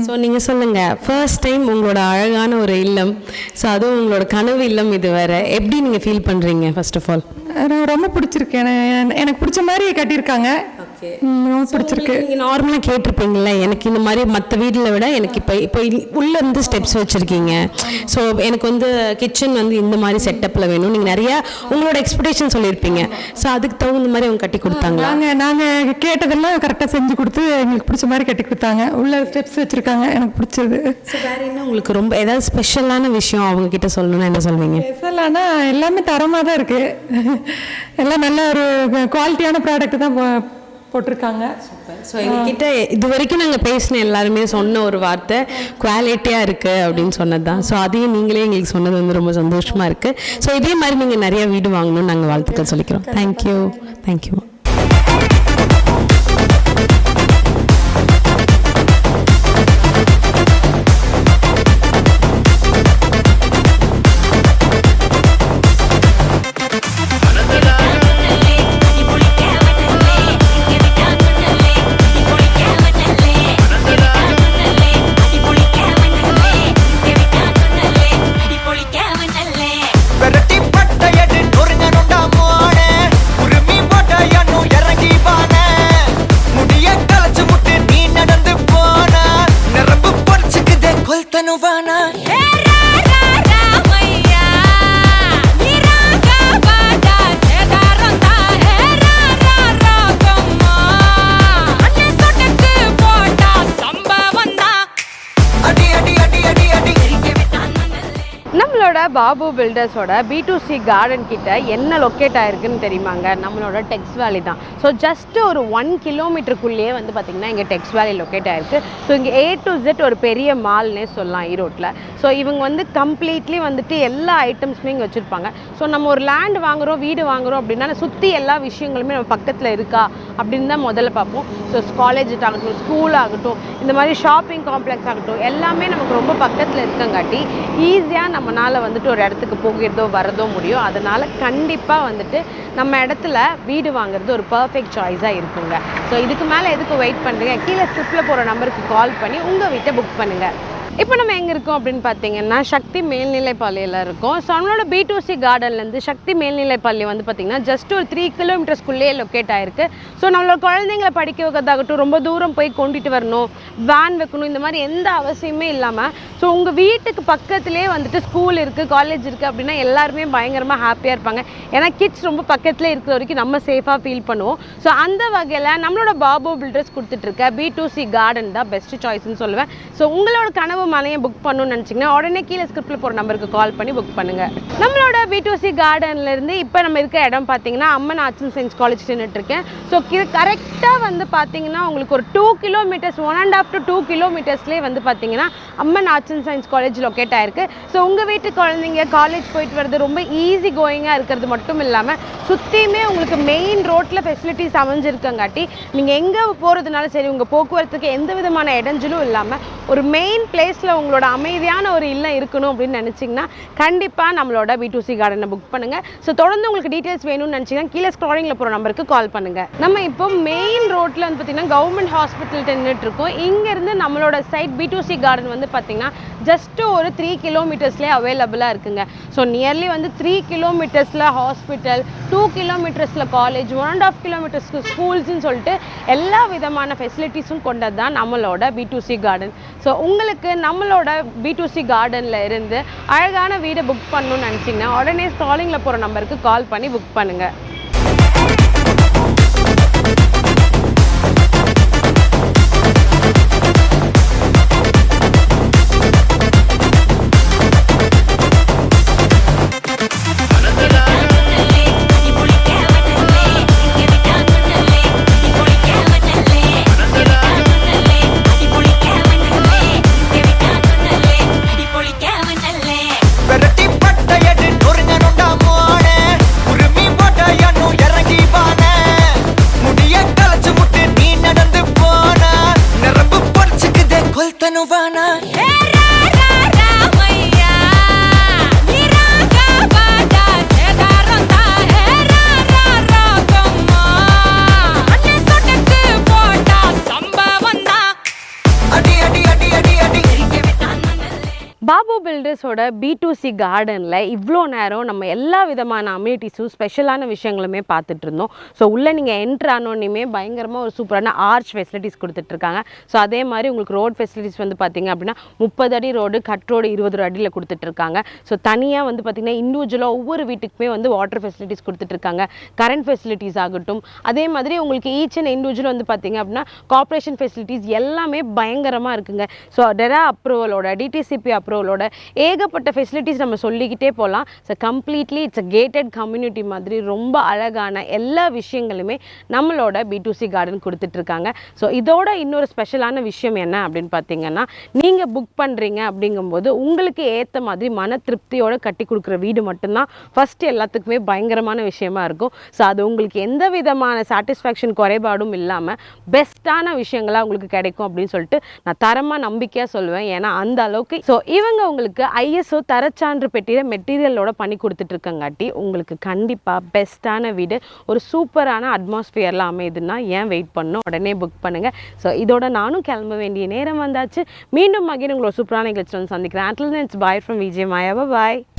ஸோ நீங்கள் சொல்லுங்கள், ஃபர்ஸ்ட் டைம் உங்களோட அழகான ஒரு இல்லம், ஸோ அதுவும் உங்களோட கனவு இல்லம் இது வேறு, எப்படி நீங்கள் ஃபீல் பண்ணுறீங்க? ஃபர்ஸ்ட் ஆஃப் ஆல் ரொம்ப பிடிச்சிருக்கு. எனக்கு பிடிச்ச மாதிரி கட்டியிருக்காங்க. ரொம்ப பிடிச்சிருக்கு. நீங்கள் நார்மலாக கேட்டிருப்பீங்களா, எனக்கு இந்த மாதிரி மற்ற வீட்டில் விட எனக்கு இப்போ உள்ளே இருந்து ஸ்டெப்ஸ் வச்சுருக்கீங்க, ஸோ எனக்கு வந்து கிச்சன் வந்து இந்த மாதிரி செட்டப்பில் வேணும், நீங்கள் நிறையா உங்களோட எக்ஸ்பெக்டேஷன் சொல்லியிருப்பீங்க. ஸோ அதுக்கு தகுந்த மாதிரி அவங்க கட்டி கொடுத்தாங்க. நாங்கள் கேட்டதெல்லாம் கரெக்டாக செஞ்சு கொடுத்து எங்களுக்கு பிடிச்ச மாதிரி கட்டி கொடுத்தாங்க. உள்ள ஸ்டெப்ஸ் வச்சுருக்காங்க, எனக்கு பிடிச்சது. ஸோ வேறு என்ன உங்களுக்கு ரொம்ப ஏதாவது ஸ்பெஷலான விஷயம் அவங்க கிட்ட சொல்லணும்னா என்ன சொல்வீங்க? ஸ்பெஷலானா எல்லாமே தரமாக தான் இருக்குது. எல்லாம் நல்ல ஒரு குவாலிட்டியான ப்ராடக்ட் தான் போட்டிருக்காங்க. ஸோ எங்ககிட்ட இது வரைக்கும் நாங்கள் பேசின எல்லாருமே சொன்ன ஒரு வார்த்தை குவாலிட்டியாக இருக்குது அப்படின்னு சொன்னது தான். ஸோ அதையும் நீங்களே எங்களுக்கு சொன்னது வந்து ரொம்ப சந்தோஷமாக இருக்குது. ஸோ இதே மாதிரி நீங்கள் நிறைய வீடு வாங்கணும்னு நாங்கள் வாழ்த்துக்கள் சொல்லிக்கிறோம். தேங்க்யூ. தேங்க்யூ. కొల్తనువానా நம்மளோட பாபு பில்டர்ஸோட B2C கார்டன் கிட்ட என்ன லொக்கேட் ஆயிருக்குன்னு தெரியுமாங்க? நம்மளோட டெக்ஸ் வேலி தான். ஸோ ஜஸ்ட் ஒரு 1 கிலோமீட்டருக்குள்ளேயே வந்து பார்த்திங்கன்னா இங்கே டெக்ஸ் வேலி லொக்கேட் ஆயிருக்கு. ஸோ இங்கே A to Z ஒரு பெரிய மால்னே சொல்லலாம் ஈரோட்டில். ஸோ இவங்க வந்து கம்ப்ளீட்லி வந்துட்டு எல்லா ஐட்டம்ஸுமே இங்கே வச்சுருப்பாங்க. ஸோ நம்ம ஒரு லேண்ட் வாங்குகிறோம், வீடு வாங்குகிறோம் அப்படின்னா சுற்றி எல்லா விஷயங்களுமே நம்ம பக்கத்தில் இருக்கா அப்படின்னு தான் முதல்ல பார்ப்போம். ஸோ காலேஜ் ஆகட்டும், ஸ்கூல் ஆகட்டும், இந்த மாதிரி ஷாப்பிங் காம்ப்ளெக்ஸ் ஆகட்டும், எல்லாமே நமக்கு ரொம்ப பக்கத்தில் இருக்கங்காட்டி ஈஸியாக நம்மளால் வந்துட்டு ஒரு இடத்துக்கு போகிறதோ வரதோ முடியும். அதனால் கண்டிப்பாக வந்துட்டு நம்ம இடத்துல வீடு வாங்குறது ஒரு பர்ஃபெக்ட் சாய்ஸாக இருக்குங்க. ஸோ இதுக்கு மேலே எதுக்கு வெயிட் பண்ணுறீங்க? கீழே ஸ்கிரிப்டில் போகிற நம்பருக்கு கால் பண்ணி உங்கள் வீட்டை புக் பண்ணுங்கள். இப்போ நம்ம எங்கே இருக்கோம் அப்படின்னு பார்த்தீங்கன்னா சக்தி மேல்நிலைப்பள்ளியில் இருக்கோம். ஸோ நம்மளோட B2C கார்டன்லேருந்து சக்தி மேல்நிலைப்பள்ளி வந்து பார்த்திங்கன்னா ஜஸ்ட் ஒரு 3 கிலோமீட்டர்ஸ்குள்ளேயே லொக்கேட் ஆகிருக்கு. ஸோ நம்மளோட குழந்தைங்களை படிக்க வைக்கிறதாகட்டும், ரொம்ப தூரம் போய் கொண்டுட்டு வரணும், வேன் வைக்கணும், இந்த மாதிரி எந்த அவசியமே இல்லாமல் ஸோ உங்கள் வீட்டுக்கு பக்கத்துலேயே வந்துட்டு ஸ்கூல் இருக்குது, காலேஜ் இருக்குது அப்படின்னா எல்லாருமே பயங்கரமாக ஹாப்பியாக இருப்பாங்க. ஏன்னா கிட்ஸ் ரொம்ப பக்கத்தில் இருக்கிற வரைக்கும் நம்ம சேஃபாக ஃபீல் பண்ணுவோம். ஸோ அந்த வகையில் நம்மளோட பாபு பில்டர்ஸ் கொடுத்துட்ருக்க B2C கார்டன் தான் பெஸ்ட் சாய்ஸ்ன்னு சொல்லுவேன். ஸோ உங்களோட கனவு மனையை புக் பண்ணணும்னு நினச்சிங்கன்னா உடனே கீழே ஸ்கிரிப்டில் போகிற நம்பருக்கு கால் பண்ணி புக் பண்ணுங்கள். நம்மளோட B2C கார்டன்லேருந்து இப்போ நம்ம இருக்க இடம் பார்த்தீங்கன்னா Amman arts and science college நின்றுட்டுருக்கேன். ஸோ இது கரெக்டாக வந்து பார்த்தீங்கன்னா உங்களுக்கு ஒரு 2 கிலோமீட்டர்ஸ் 1.5 to 2 கிலோமீட்டர்ஸ்லேயே வந்து பார்த்தீங்கன்னா Amman arts and science college locate ஆயிருக்கு. ஸோ உங்கள் வீட்டு குழந்தைங்க காலேஜ் போயிட்டு வரது ரொம்ப ஈஸி கோயிங்காக இருக்கிறது மட்டும் இல்லாமல் சுற்றியுமே உங்களுக்கு மெயின் ரோட்டில் ஃபெசிலிட்டிஸ் அமைஞ்சிருக்கங்காட்டி நீங்கள் எங்கே போகிறதுனாலும் சரி, உங்கள் போக்குவரத்துக்கு எந்த விதமான இடைஞ்சலும் இல்லாமல் ஒரு மெயின் பிளேஸில் உங்களோட அமைதியான ஒரு இல்லம் இருக்கணும் அப்படின்னு நினச்சிங்கன்னா கண்டிப்பாக நம்மளோட B2C கார்டனை புக் பண்ணுங்கள். ஸோ தொடர்ந்து உங்களுக்கு டீட்டெயில்ஸ் வேணும்னு நினச்சிங்கன்னா கீழே ஸ்க்ராலிங்கில் போகிற நம்பருக்கு கால் பண்ணுங்கள். நம்ம இப்போ மெயின் ரோட்டில் வந்து பார்த்திங்கன்னா கவர்மெண்ட் ஹாஸ்பிட்டல் நின்றுட்டுருக்கோம். இங்கேருந்து நம்மளோட சைட் B2C கார்டன் வந்து பார்த்திங்கன்னா ஜஸ்ட்டு ஒரு 3 கிலோமீட்டர்ஸ்லேயே அவைலபிளாக இருக்குங்க. ஸோ நியர்லி வந்து 3 கிலோமீட்டர்ஸில் ஹாஸ்பிட்டல், 2 கிலோமீட்டர்ஸில் காலேஜ், 1.5 கிலோமீட்டர்ஸ்க்கு ஸ்கூல்ஸ்ன்னு சொல்லிட்டு எல்லா விதமான ஃபெசிலிட்டிஸும் கொண்டது தான் நம்மளோட B2C கார்டன். ஸோ உங்களுக்கு நம்மளோட B2C கார்டனில் இருந்து அழகான வீடை புக் பண்ணணும்னு நினச்சிங்கன்னா உடனே ஸ்க்ராலிங்கில் போகிற நம்பருக்கு கால் பண்ணி புக் பண்ணுங்கள். ஐஎஸோட B2C கார்டனில் இவ்வளோ நேரம் நம்ம எல்லா விதமான அம்யூனிட்டிஸும் ஸ்பெஷலான விஷயங்களுமே பார்த்துட்டு இருந்தோம். ஸோ உள்ளே நீங்கள் என்ட்ரு ஆனோன்னுமே பயங்கரமாக ஒரு சூப்பரான ஆர்ச் ஃபெசிலிட்டிஸ் கொடுத்துட்ருக்காங்க. ஸோ அதே மாதிரி உங்களுக்கு ரோட் ஃபெசிலிட்டிஸ் வந்து பார்த்திங்க அப்படின்னா 30 அடி ரோடு, கட் ரோடு 20 அடியில் கொடுத்துட்ருக்காங்க. ஸோ தனியாக வந்து பார்த்திங்கன்னா இண்டிவிஜுவலாக ஒவ்வொரு வீட்டுக்குமே வந்து வாட்டர் ஃபெசிலிட்டிஸ் கொடுத்துட்ருக்காங்க. கரண்ட் ஃபெசிலிட்டிஸ் ஆகட்டும், அதே மாதிரி உங்களுக்கு ஈச் அண்ட் இண்டிவிஜுவல் வந்து பார்த்திங்க அப்படின்னா கார்ப்பரேஷன் ஃபெசிலிட்டிஸ் எல்லாமே பயங்கரமாக இருக்குங்க. ஸோ டெரா அப்ரூவலோட, டிடிசிபி அப்ரூவலோட ஏகப்பட்ட ஃபெசிலிட்டிஸ் நம்ம சொல்லிக்கிட்டே போகலாம். So completely it's a gated community மாதிரி ரொம்ப அழகான எல்லா விஷயங்களுமே நம்மளோட B2C கார்டன் கொடுத்துட்ருக்காங்க. ஸோ இதோட இன்னொரு ஸ்பெஷலான விஷயம் என்ன அப்படின்னு பார்த்தீங்கன்னா, நீங்கள் புக் பண்ணுறீங்க அப்படிங்கும்போது உங்களுக்கு ஏற்ற மாதிரி மன திருப்தியோடு கட்டி கொடுக்குற வீடு மட்டும்தான் ஃபஸ்ட்டு எல்லாத்துக்குமே பயங்கரமான விஷயமா இருக்கும். ஸோ அது உங்களுக்கு எந்த விதமான சாட்டிஸ்ஃபேக்ஷன் குறைபாடும் இல்லாமல் பெஸ்ட்டான விஷயங்களாக உங்களுக்கு கிடைக்கும் அப்படின்னு சொல்லிட்டு நான் தரமாக நம்பிக்கையாக சொல்லுவேன். ஏன்னா அந்த அளவுக்கு ஸோ இவங்க உங்களுக்கு ISO தரச்சான்று பெற்றிய மெட்டீரியலோட பண்ணி கொடுத்துட்ருக்கங்காட்டி உங்களுக்கு கண்டிப்பாக பெஸ்ட்டான வீடு ஒரு சூப்பரான அட்மாஸ்பியரில் அமையுதுன்னா ஏன் வெயிட் பண்ணணும், உடனே புக் பண்ணுங்கள். ஸோ இதோட நானும் கிளம்ப வேண்டிய நேரம் வந்தாச்சு. மீண்டும் மகிழ் உங்களோட சூப்பரான நிகழ்ச்சி வந்து சந்திக்கிறேன். Until then, it's bye from VJ Maya. Bye.